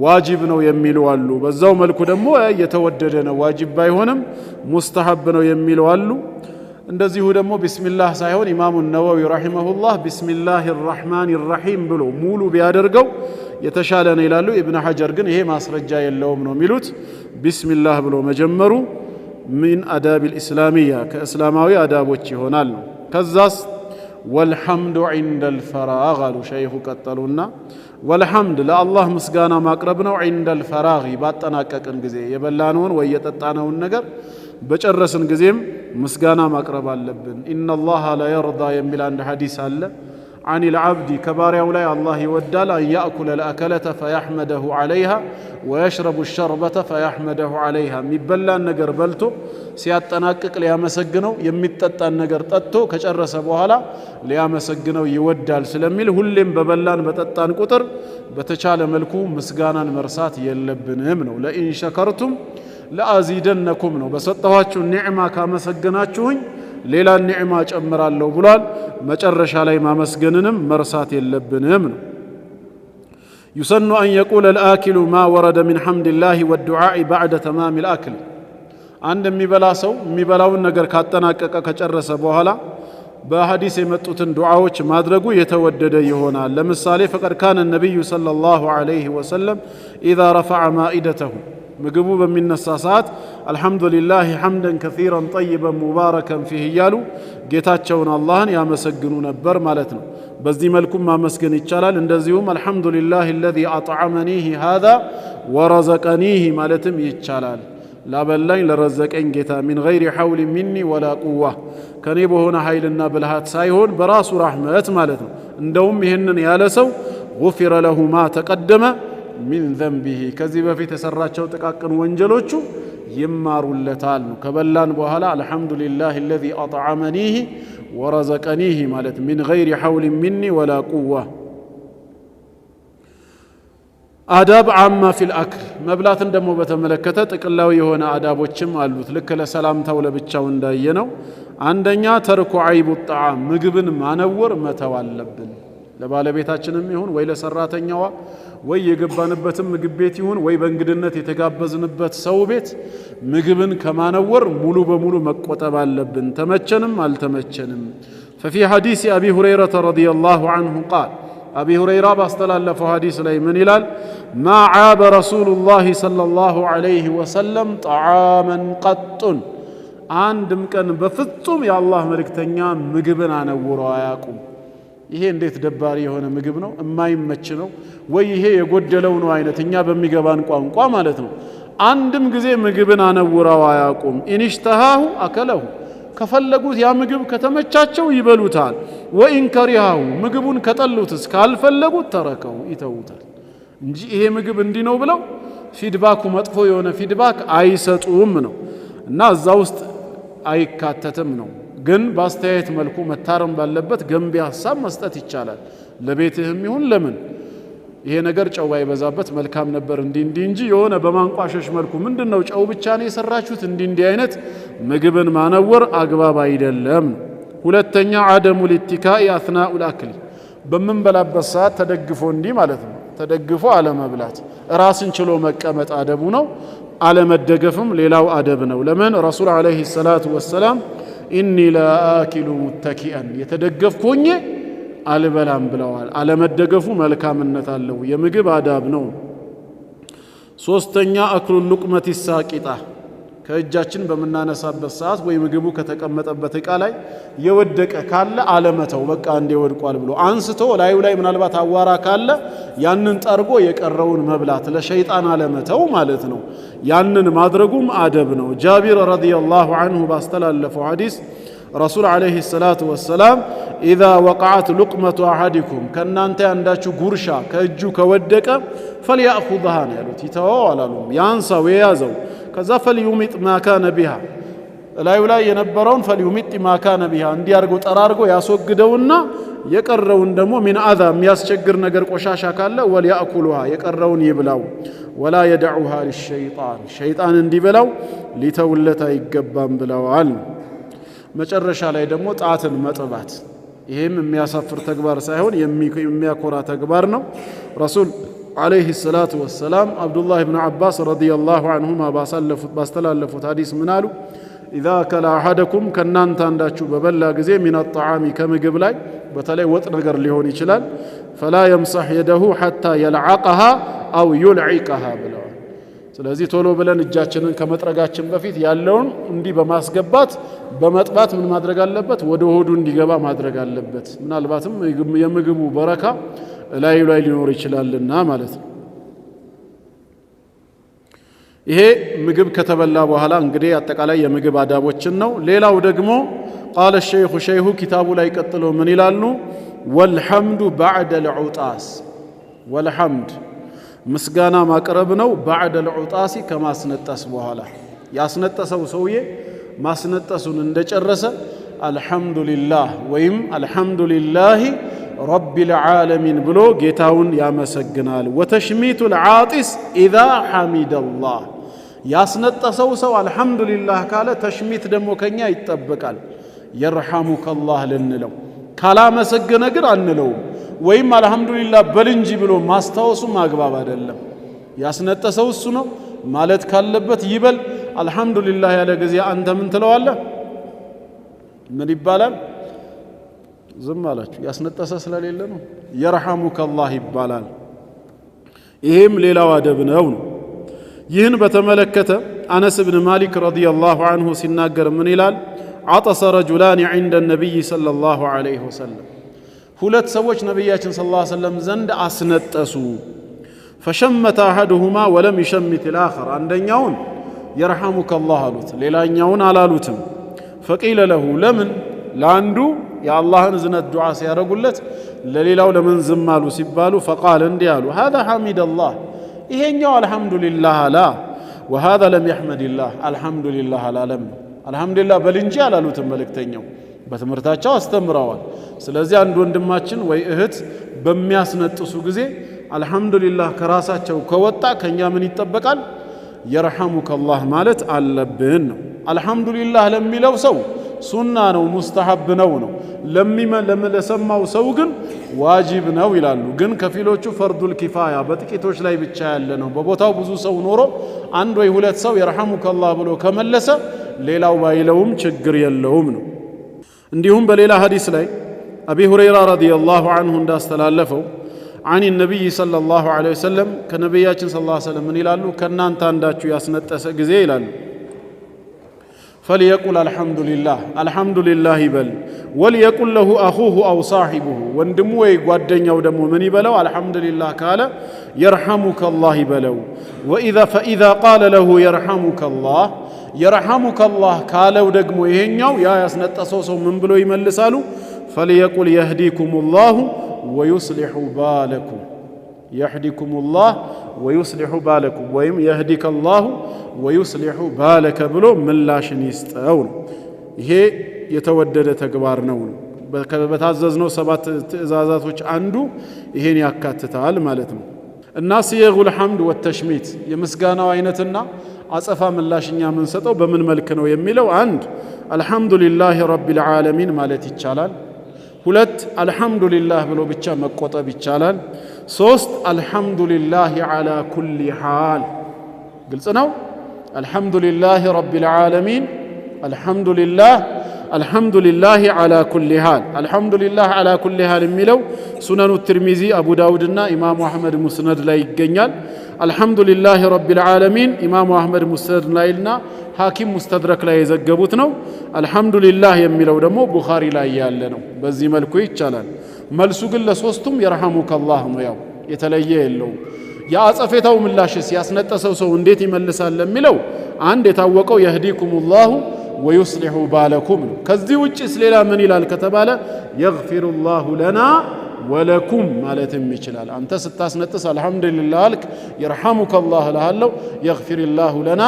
ዋጅብ ነው የሚሉ አሉ። በዛው መልኩ ደግሞ የተወደደ ነው ዋጅብ ባይሆንም ሙስተሐብ ነው የሚሉ አሉ። እንደዚሁ ደግሞ ቢስሚላህ ሳይሆን ኢማሙ ነወዊ ረሒመሁላህ ቢስሚላህ ራሕማን ራሒም ብሎ ሙሉ ቢያደርገው የተሻለ ነው ይላሉ። ኢብን ሐጀር ግን ይሄ ማስረጃ የለውም ነው የሚሉት። ቢስሚላህ ብሎ መጀመሩ ሚን አዳብ ልእስላሚያ ከእስላማዊ አዳቦች ይሆናል ነው። ከዛስ ወልሐምዱ ዒንደ ልፈራግ አሉ ሸይኹ ቀጠሉና፣ ወልሐምድ ለአላህ ምስጋና ማቅረብ ነው። ዒንደ ልፈራግ ባጠናቀቅን ጊዜ የበላነውን ወይ የጠጣነውን ነገር በጨረስን ጊዜም ምስጋና ማቅረብ አለብን። ኢነላሃ ለየርዳ የሚል አንድ ሐዲስ አለ። አን ልዓብዲ ከባሪያው ላይ አላህ ይወዳል አን ያእኩለ ልአከለተ ፈያሕመደሁ ዓለይሃ ወየሽረቡ ሸርበተ ፈያሕመደሁ ዓለይሃ የሚበላን ነገር በልቶ ሲያጠናቅቅ ሊያመሰግነው፣ የሚጠጣን ነገር ጠጥቶ ከጨረሰ በኋላ ሊያመሰግነው ይወዳል ስለሚል ሁሌም በበላን በጠጣን ቁጥር በተቻለ መልኩ ምስጋናን መርሳት የለብንም ነው። ለኢን ሸከርቱም ለአዚደነኩም ነው። በሰጠኋችሁ ኒዕማ ካመሰገናችሁኝ ሌላ ኒዕማ ጨምራለሁ ብሏል። መጨረሻ ላይ ማመስገንንም መርሳት የለብንም ነው። ዩሰኑ አን የቁለ ልአኪሉ ማ ወረደ ሚን ሐምድላህ ወዱዓኢ ባዕደ ተማም ልአክል አንድ የሚበላ ሰው የሚበላውን ነገር ካጠናቀቀ ከጨረሰ በኋላ በሐዲስ የመጡትን ዱዓዎች ማድረጉ የተወደደ ይሆናል። ለምሳሌ ፈቀድ ካነ ነቢዩ ሰለላሁ ዐለይሂ ወሰለም ኢዛ ረፈዐ ማኢደተሁ ምግቡ በሚነሳ ሰዓት አልሐምዱሊላህ ሐምደን ከሲረን ጠይበን ሙባረከን ፊህ እያሉ ጌታቸውን አላህን ያመሰግኑ ነበር ማለት ነው። በዚህ መልኩም ማመስገን ይቻላል። እንደዚሁም አልሐምዱሊላህ አለዚ አጥዐመኒህ ሃዛ ወረዘቀኒህ ማለትም ይቻላል። ላበላኝ ለረዘቀኝ ጌታ ሚን ገይሪ ሐውል ሚኒ ወላ ቁዋ ከኔ በሆነ ኃይልና ብልሃት ሳይሆን በራሱ ረሕመት ማለት ነው። እንደውም ይህንን ያለ ሰው ጉፊረ ለሁ ማ ተቀደመ ሚን ዘንቢሂ ከዚህ በፊት የሰራቸው ጥቃቅን ወንጀሎቹ ይማሩለታል ነው። ከበላን በኋላ አልሐምዱሊላህ አለዚ አጥዐመኒህ ወረዘቀኒህ ማለት ሚን ገይሪ ሐውል ሚኒ ወላ ቁዋ። አዳብ ዓማ ፊል አክል መብላትን ደግሞ በተመለከተ ጥቅላዊ የሆነ አዳቦችም አሉት። ልክ ለሰላምታው ለብቻው እንዳየነው አንደኛ ተርኩ ዐይቡ ጣዓም ምግብን ማነወር መተው አለብን። ለባለቤታችንም ይሁን ወይ ለሰራተኛዋ ወይ የገባንበትም ምግብ ቤት ይሁን ወይ በእንግድነት የተጋበዝንበት ሰው ቤት ምግብን ከማነወር ሙሉ በሙሉ መቆጠብ አለብን፣ ተመቸንም አልተመቸንም። ፈፊ ሐዲስ አቢ ሁረይረተ ረዲየላሁ ዐንሁ ቃል አቢ ሁረይራ ባስተላለፈው ሐዲስ ላይ ምን ይላል? ማ ዓበ ረሱሉላህ ሰለላሁ ዐለይሂ ወሰለም ጣዓመን ቀጡን አንድም ቀን በፍጹም የአላህ መልእክተኛ ምግብን አነውረው አያውቁም። ይሄ እንዴት ደባሪ የሆነ ምግብ ነው፣ የማይመች ነው ወይ ይሄ የጎደለው ነው አይነት እኛ በሚገባን ቋንቋ ማለት ነው። አንድም ጊዜ ምግብን አነውረው አያውቁም። ኢንሽተሃሁ አከለሁ ከፈለጉት ያ ምግብ ከተመቻቸው ይበሉታል። ወኢን ከሪሃሁ ምግቡን ከጠሉትስ ካልፈለጉት ተረከው ይተውታል እንጂ ይሄ ምግብ እንዲህ ነው ብለው ፊድባኩ መጥፎ የሆነ ፊድባክ አይሰጡም ነው እና እዛ ውስጥ አይካተትም ነው። ግን በአስተያየት መልኩ መታረም ባለበት ገንቢ ሐሳብ መስጠት ይቻላል። ለቤትህም ይሁን ለምን ይሄ ነገር ጨው ባይበዛበት መልካም ነበር እንዲህ እንጂ የሆነ በማንቋሸሽ መልኩ ምንድነው ጨው ብቻ ነው የሰራችሁት እንዲህ አይነት ምግብን ማነወር አግባብ አይደለም። ሁለተኛ አደሙ ልኢትካኢ አስናኡል አክል በምንበላበት ሰዓት ተደግፎ እንዲህ ማለት ነው ተደግፎ አለመብላት ራስን ችሎ መቀመጥ አደቡ ነው አለመደገፍም ሌላው አደብ ነው ለምን ረሱል አለይሂ ሰላቱ ወሰላም ኢኒ ለአኪሉ ሙተኪአን የተደገፍኩኝ አልበላም ብለዋል አለመደገፉ መልካምነት አለው የምግብ አዳብ ነው ሶስተኛ አክሉ ሉቅመት ሳቂጣ ከእጃችን በመናነሳበት ሰዓት ወይ ምግቡ ከተቀመጠበት እቃ ላይ የወደቀ ካለ አለመተው በቃ እንደ ወድቋል ብሎ አንስቶ ላዩ ላይ ምናልባት አዋራ ካለ ያንን ጠርጎ የቀረውን መብላት ለሸይጣን አለመተው ማለት ነው ያንን ማድረጉም አደብ ነው ጃቢር ረዲየላሁ ዐንሁ ባስተላለፈው ሐዲስ ረሱል አለይሂ ሰላቱ ወሰላም إذا وقعت لقمة أحدكم كنانت عندك ጉርሻ ከእጁ ከወደቀ فليأخذها ያሉት ይተወው አላሉም ያንሳው የያዘው ከዛ فليمط ما كان بها ላዩ ላይ የነበረውን فليمط ما كان بها እንዲያርጎ ጠራርጎ ያስወግደውና የቀረውን ደግሞ من اذى የሚያስቸግር ነገር ቆሻሻ ካለ وليأكلها የቀረውን ይብላው ولا يدعها للشيطان شيطان እንዲበላው ሊተውለት አይገባም ብለዋል መጨረሻ ላይ ደግሞ ጣትን መጥባት ይሄም የሚያሳፍር ተግባር ሳይሆን የሚያኮራ ተግባር ነው ረሱል አለይሂ ሰላቱ ወሰላም አብዱላህ ኢብኑ አባስ ረዲየላሁ ዐንሁማ ባስተላለፉት ሐዲስ ምን አሉ اذا كل احدكم ከናንተ አንዳችሁ በበላ ጊዜ من الطعام ከምግብ ላይ በተለይ ወጥ ነገር ሊሆን ይችላል فلا يمسح يده حتى يلعقها او يلعقها ብለዋል ስለዚህ ቶሎ ብለን እጃችንን ከመጥረጋችን በፊት ያለውን እንዲህ በማስገባት በመጥባት ምን ማድረግ አለበት ወደ ሆዱ እንዲገባ ማድረግ አለበት ምናልባትም የምግቡ በረካ ላይ ሊኖር ይችላልና ማለት ነው ይሄ ምግብ ከተበላ በኋላ እንግዲህ አጠቃላይ የምግብ አዳቦችን ነው ሌላው ደግሞ قال الشيخ شيخ كتابه ላይ ቀጥሎ ምን ይላሉ والحمد بعد العطاس والحمد ምስጋና ማቅረብ ነው بعد العطاس ከማስነጠስ በኋላ ያስነጠሰው ሰውዬ ማስነጠሱን እንደጨረሰ አልহামዱሊላህ ወይም አልহামዱሊላህ رب العالمين ብሎ ጌታውን ያመሰግናል وتشميت العاطس اذا حمد الله ያስነጠሰው ሰው አልহামዱሊላህ ካለ ተሽሚት ደግሞ ከኛ ይጠበቃል يرحمك الله ልንለው ካላመሰገነ ግን አንለው ወይም አልহামዱሊላህ በልንጂ ብሎ ማስታወሱ ማግባብ አይደለም ያስነጠሰው እሱ ነው ማለት ካለበት ይበል አልহামዱሊላህ ያለ ጊዜ አንተ ምን ትለዋለህ ምን ይባላል ዝም አላችሁ ያስነጠሰ ስለሌለ ነው يرحمك الله ይባላል ይሄም ሌላው አደብ ነው ይህን በተመለከተ አነስ ኢብኑ ማሊክ ረዲየላሁ ዐንሁ ሲናገር ምን ይላል عطس رجلان عند النبي صلى الله عليه وسلم ሁለት ሰዎች ነብያችን ሰለላሁ ዐለይሂ ወሰለም ዘንድ አስነጠሱ فشمت احدهما ولم يشمت الاخر አንደኛውን يرحمك الله አሉት ሌላኛውን አላሉትም فقيل له لمن ለአንዱ የአላህን ዝነት ዱዓ ሲያረጉለት ለሌላው ለምን ዝም አሉ ሲባሉ فقال እንዲህ አሉ هذا حمد الله ይሄኛው አልহামዱሊላህ አላ وهذا لم يحمد الله الحمد لله አላለም አልহামዱሊላህ በልንጂ አላሉትም መልእክተኛው በትምህርታቸው አስተምረዋል ስለዚህ አንድ ወንድማችን ወይ እህት በሚያስነጥሱ ጊዜ አልহামዱሊላህ ከራሳቸው ከወጣ ከኛ ምን ይጠበቃል يرحمك الله ማለት አለብን ነው አልহামዱሊላህ ለሚለው ሰው ሱና ነው ሙስተሐብ ነው ለሰማው ሰው ግን ዋጅብ ነው ይላሉ ግን ከፊሎቹ ፈርዱል ኪፋያ በጥቂቶች ላይ ብቻ ያለ ነው በቦታው ብዙ ሰው ኖሮ አንድ ወይ ሁለት ሰው يرحمك الله ብሎ ከመለሰ ሌላው ባይለውም ችግር የለውም ነው እንዲሁም በሌላ ሐዲስ ላይ አቢ ሁረይራ ረዲየላሁ ዐንሁ እንዳስተላለፈው عن النبي صلى الله عليه وسلم ከነብያችን صلى الله عليه وسلم ምን ይላሉ ከናንተ አንዳችሁ ያስነጠሰ ጊዜ ይላሉ فليقل الحمد لله بل وليقل له اخوه او صاحبه ወንድሙ ወይ ጓደኛው ደግሞ ምን ይበለው الحمد لله ካለ يرحمك الله بلو فاذا قال له يرحمك الله ካለው ደግሞ ይሄኛው ያ ያስነጠሰው ሰው ምን ብሎ ይመልሳሉ فليقل يهديكم الله ويصلح بالكم يهديكم الله ويصلح بالكم ወይም يهديك الله ويصلح بالك ብሎ ምላሽን ይስጠው ይሄ የተወደደ ተግባር ነው በታዘዝነው ሰባት ትእዛዛቶች አንዱ ይሄን ያካትታል ማለት ነው እና ሲየጉል ሐምድ ወተሽሚት የምስጋናው አይነትና አጸፋ ምላሽኛ ምን ሰጠው በምን መልክ ነው የሚለው አንድ አልহামዱሊላሂ ረቢል ዓለሚን ማለት ይቻላል ሁለት አልহামዱሊላህ ብሎ ብቻ መቆጠብ ይቻላል ሶስት አልহামዱሊላሂ ዐላ ኩሊ ሓል ግልጽ ነው አልহামዱሊላሂ ረቢል ዓለሚን አልহামዱሊላሂ ዐላ ኩሊ ሓል አልহামዱሊላህ ዐላ ኩሊ ሓል የሚለው ሱነኑ ትርሚዚ አቡ ዳውድና ኢማሙ አህመድ ሙስነድ ላይ ይገኛል አልহামዱሊላሂ ረቢል ዓለሚን ኢማሙ አህመድ ሙስነድ ላይና ሐኪም ሙስተድረክ ላይ የዘገቡት ነው አልহামዱሊላህ የሚለው ደግሞ ቡኻሪ ላይ ያለ ነው በዚህ መልኩ ይቻላል መልሱ ግን ለሶስቱም ይርሐሙከላህ ነው ያው የተለየ የለው ያጸፈታው ምላሽስ ያስነጠሰው ሰው እንዴት ይመልሳል ለሚለው አንድ የታወቀው የህዲኩሙላሁ ወይስሊሑ ባለኩም ነው ከዚህ ውጪስ ሌላ ምን ይላል ከተባለ የግፊሩላሁ ለና ወለኩም ማለትም ይችላል አንተ ስታስነጥስ አልহামዱሊላህ አልክ ይርሐሙከላህ ለሃለው የግፊሩላሁ ለና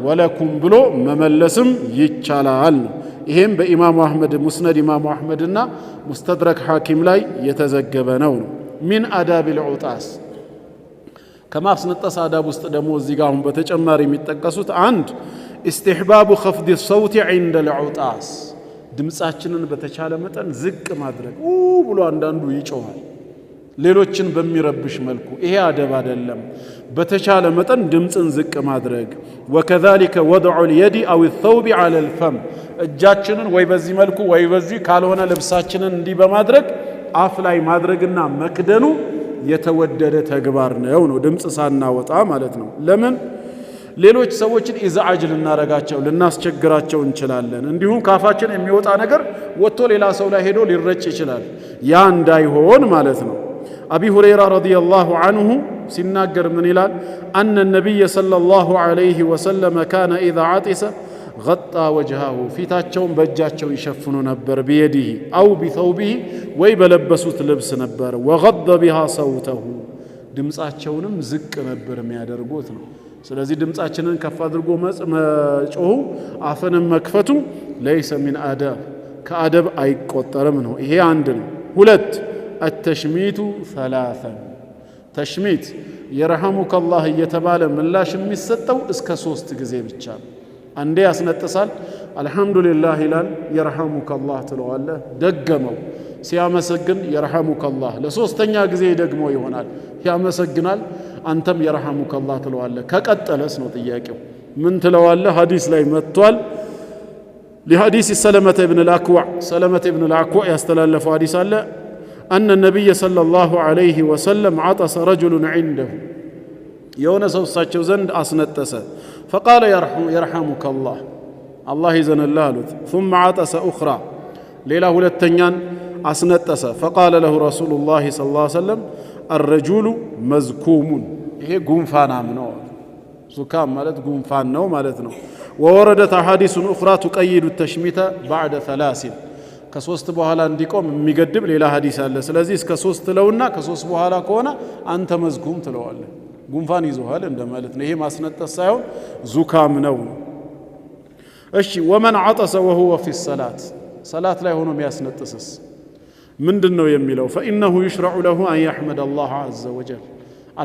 ወለኩም ብሎ መመለስም ይቻላል ይሄም በኢማሙ አህመድ ሙስነድ ኢማሙ አህመድና ሙስተድረክ ሐኪም ላይ የተዘገበ ነው ሚን አዳቢል ዑጣስ ከማስነጠስ አዳብ ውስጥ ደግሞ እዚህ ጋር አሁን በተጨማሪ የሚጠቀሱት አንድ استحباب خفض الصوت عند العطاس ድምጻችንን በተቻለ መጠን ዝቅ ማድረግ ብሎ አንዳንዱ ይጮሃል ሌሎችን በሚረብሽ መልኩ ይሄ አደብ አይደለም በተቻለ መጠን ድምጽን ዝቅ ማድረግ وكذلك وضع اليد او الثوب على الفم እጃችንን ወይ በዚህ መልኩ ወይ በዚህ ካልሆነ ልብሳችንን እንዲህ በማድረግ አፍ ላይ ማድረግና መክደኑ የተወደደ ተግባር ነው ድምጽ ሳናወጣ ማለት ነው ለምን ሌሎች ሰዎችን ኢዛጅ ልናረጋቸው ልናስቸግራቸው እንችላለን እንዲሁም ካፋችን የሚወጣ ነገር ወጥቶ ሌላ ሰው ላይ ሄዶ ሊረጭ ይችላል ያ እንዳይሆን ማለት ነው አቢ ሁረይራ ረዲየላሁ ዐንሁ ሲናገር ምን ይላል አነ ነብይ ሰለላሁ ዐለይሂ ወሰለም ካነ ኢዛ አጢሰ غطى وجهه ፊታቸውን በእጃቸው ይሸፍኑ ነበር بيده او بثوبه ወይ በለበሱት ልብስ ነበር وغض بها صوته ድምጻቸውንም ዝቅ ነበር የሚያደርጉት ነው ስለዚህ ድምጻችንን ከፍ አድርጎ መጮሁ አፈንን መክፈቱ ليس من آداب ከአደብ አይቆጠርም ነው ይሄ አንድ ነው ሁለት التشميت ثلاثا ተሽሚት يرحمك الله እየተባለ ምላሽ የሚሰጠው እስከ 3 ጊዜ ብቻ አንዴ ያስነጥሳል አልহামዱሊላህ ይላል يرحمك الله ትለዋለህ ደገመው ሲያመሰግን يرحمك الله ለሶስተኛ ጊዜ ደግሞ ይሆናል ያመሰግናል አንተም يرحمك الله ትለዋለህ ከቀጠለስ ነው ጥያቄው ምን ትለዋለህ ሐዲስ ላይ መጥቷል لحديث سلمة بن الأكوع ያስተላለፈው ሐዲስ አለ أن النبي صلى الله عليه وسلم عطس رجل عنده የሆነ ሰው እሳቸው ዘንድ አስነጠሰ فقال يرحمك الله الله يزنله አሉት ثم عطس أخرى ሌላ ሁለተኛን አስነጠሰ فقال له رسول الله صلى الله عليه وسلم الرجل مزكوم ይሄ ጉንፋናም ነው ዙካም ማለት ጉንፋን ነው ማለት ነው ووردت أحاديث أخرى تقيد التشميت بعد 3 ከ3 በኋላ እንዲቆም የሚገድብ ሌላ ሐዲስ አለ ስለዚህ እስከ 3 ለውና ከ3 በኋላ ከሆነ አንተ መዝኩም ትለዋለህ ጉንፋን ይዞሃል እንደማለት ነው ይሄ ማስነጠስ ሳይሆን ዙካም ነው እሺ ومن عطس وهو في الصلاه صلاه ላይ ሆኖ የሚያስነጥስስ ምንድነው የሚለው فانه يشرع له ان يحمد الله عز وجل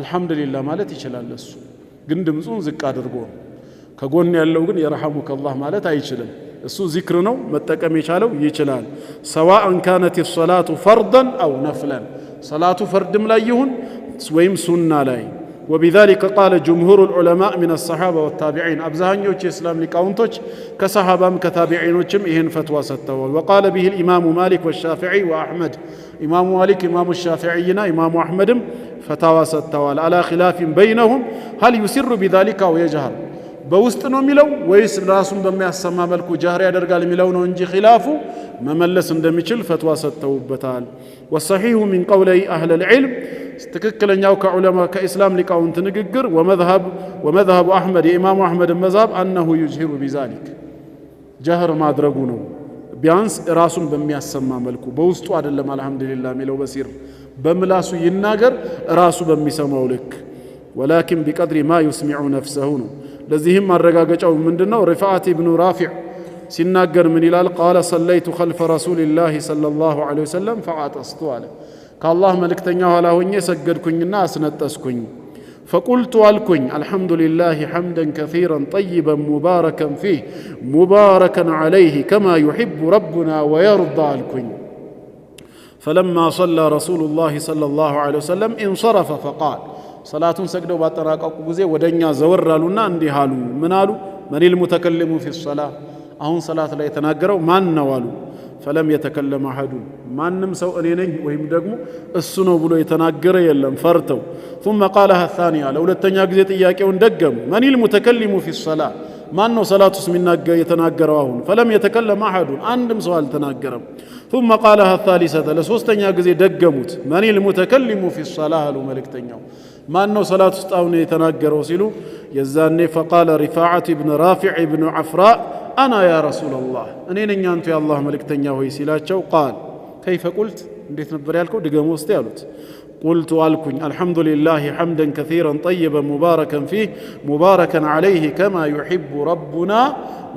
الحمد لله ማለት ይችላል እሱ ግን ድምጹን ዝቅ አድርጎ ከጎን ያለው ግን يرحمك الله ማለት አይችልም እሱ ዚክር ነው መጠቀም የቻለው ይችላል سواء كانت الصلاه فرضا او نفلا صلاه فردም ላይ ይሁን ወይም ሱና ላይ وبذلك قال جمهور العلماء من الصحابة والتابعين أبزهنيوش إسلام لكاونتوش كصحابة كتابعينوشم إهن فتوى ستوال وقال به الإمام مالك والشافعي وأحمد إمام مالك إمام الشافعينا إمام أحمد فتوى ستوال على خلاف بينهم هل يسر بذلك أو يجهر بوستنو ميلو ويس راسم بما يسمى ملكو جهر يدرقال ميلو نونجي خلافه مملس اندميشل فتوى ستوبتال والصحيح من قولي أهل العلم تككلنياو كعلماء كإسلام لقاونت نغغر ومذهب أحمد إمام أحمد المذهب أنه يجهر بذلك جهر ما أدرقو ነው ቢያንስ ራሱን በሚያሰማ መልኩ በውስጡ አይደለም አልহামዱሊላህ ሚለው በሲር በምላሱ ይናገር ራሱ በሚሰማው ልክ ولكن بقدر ما يسمع نفسه ነው ለዚህም ማረጋገጫው ምንድነው رفاعة ابن رافع ሲናገር ምን ይላል قال صليت خلف رسول الله صلى الله عليه وسلم فعطست عليه ከአላህ መልእክተኛ ኋላ ሆኜ ሰገድኩኝና አስነጠስኩኝ فقلت ألكن الحمد لله حمدا كثيرا طيبا مباركا فيه مباركا عليه كما يحب ربنا ويرضى ألكن فلما صلى رسول الله صلى الله عليه وسلم انصرف فقال صلاة سجدوا باتراقوا غزي ودنيا زور አሉና እንዲህ አሉ ምን አሉ من المتكلم في الصلاة አሁን صلاة ላይ ተናገረው ማን ነው አሉ فلم يتكلم أحد ማንም ሰው እኔ ነኝ ወይም ደግሞ እሱ ነው ብሎ የተናገረ የለም ፈርተው ثم قالها الثانية ለሁለተኛ ጊዜ ጥያቄውን ደገሙ من المتكلم في الصلاة ማን ነው صلاة ውስጥ የተናገረው አሁን فلم يتكلم أحد አንድም ሰው አልተናገረም ثم قالها الثالثة ለሶስተኛ ጊዜ ደገሙት من المتكلم في الصلاة አሉ መልእክተኛው ማን ነው صلاة ውስጥ አሁን የተናገረው ሲሉ የዛኔ فقال رفاعة بن رافع بن عفراء أنا يا رسول الله أني نيانت يا الله ملك تنياهوي سيلاتشو قال كيف قلت انديت نبر يالكو دقمو استيالوت قلت ألكن الحمد لله حمدا كثيرا طيبا مباركا فيه مباركا عليه كما يحب ربنا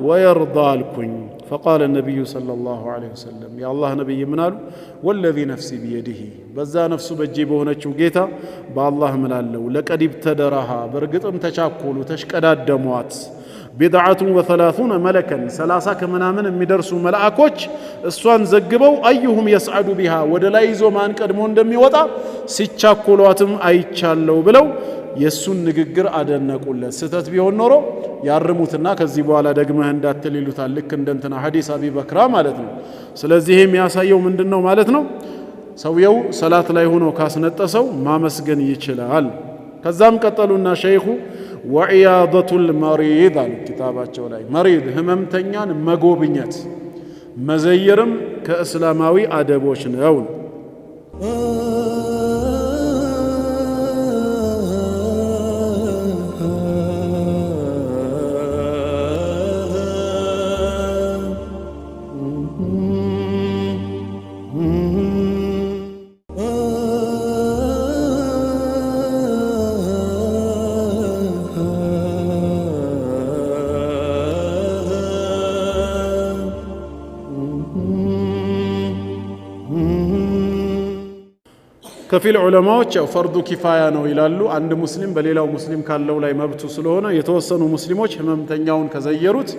ويرضى لكن فقال النبي صلى الله عليه وسلم يا الله نبي منالو والذي نفسي بيده بزا نفسه بجيبونچو جيتا بالله منالو لقد ابتدرها برقطم تشاكلوا تشقدادموات بدعة وثلاثون ملكا سلاسة كمنامن مدرسو ملائكوች እሷን ዘግበው أيهم يسعد بها ወደ ላይ ይዞ ማን ቀድሞ እንደሚወጣ ሲቻኮሏትም አይቻለው ብለው የሱን ንግግር አደነቁለት ስተት ቢሆን ኖሮ ያርሙትና ከዚህ በኋላ ደግመህ እንዳትል ይሉታል ልክ እንደንተና ሐዲስ አቢ በክራ ማለት ነው ስለዚህ የሚያሳየው ምንድነው ማለት ነው ሰውየው ሰላት ላይ ሆኖ ካስነጠሰው ማመስገን ይችላል ከዛም ቀጠሉና ሸይኹ وعياضة المريض على كتاباتቸው ላይ مريض ህመምተኛን መጎብኘት መዘየርም ከእስላማዊ አደቦች ነው ከፊል ዑለማዎች ያው ፈርዱ ኪፋያ ነው ይላሉ አንድ ሙስሊም በሌላው ሙስሊም ካለው ላይ መብቱ ስለሆነ የተወሰኑ ሙስሊሞች ህመምተኛውን ከዘየሩት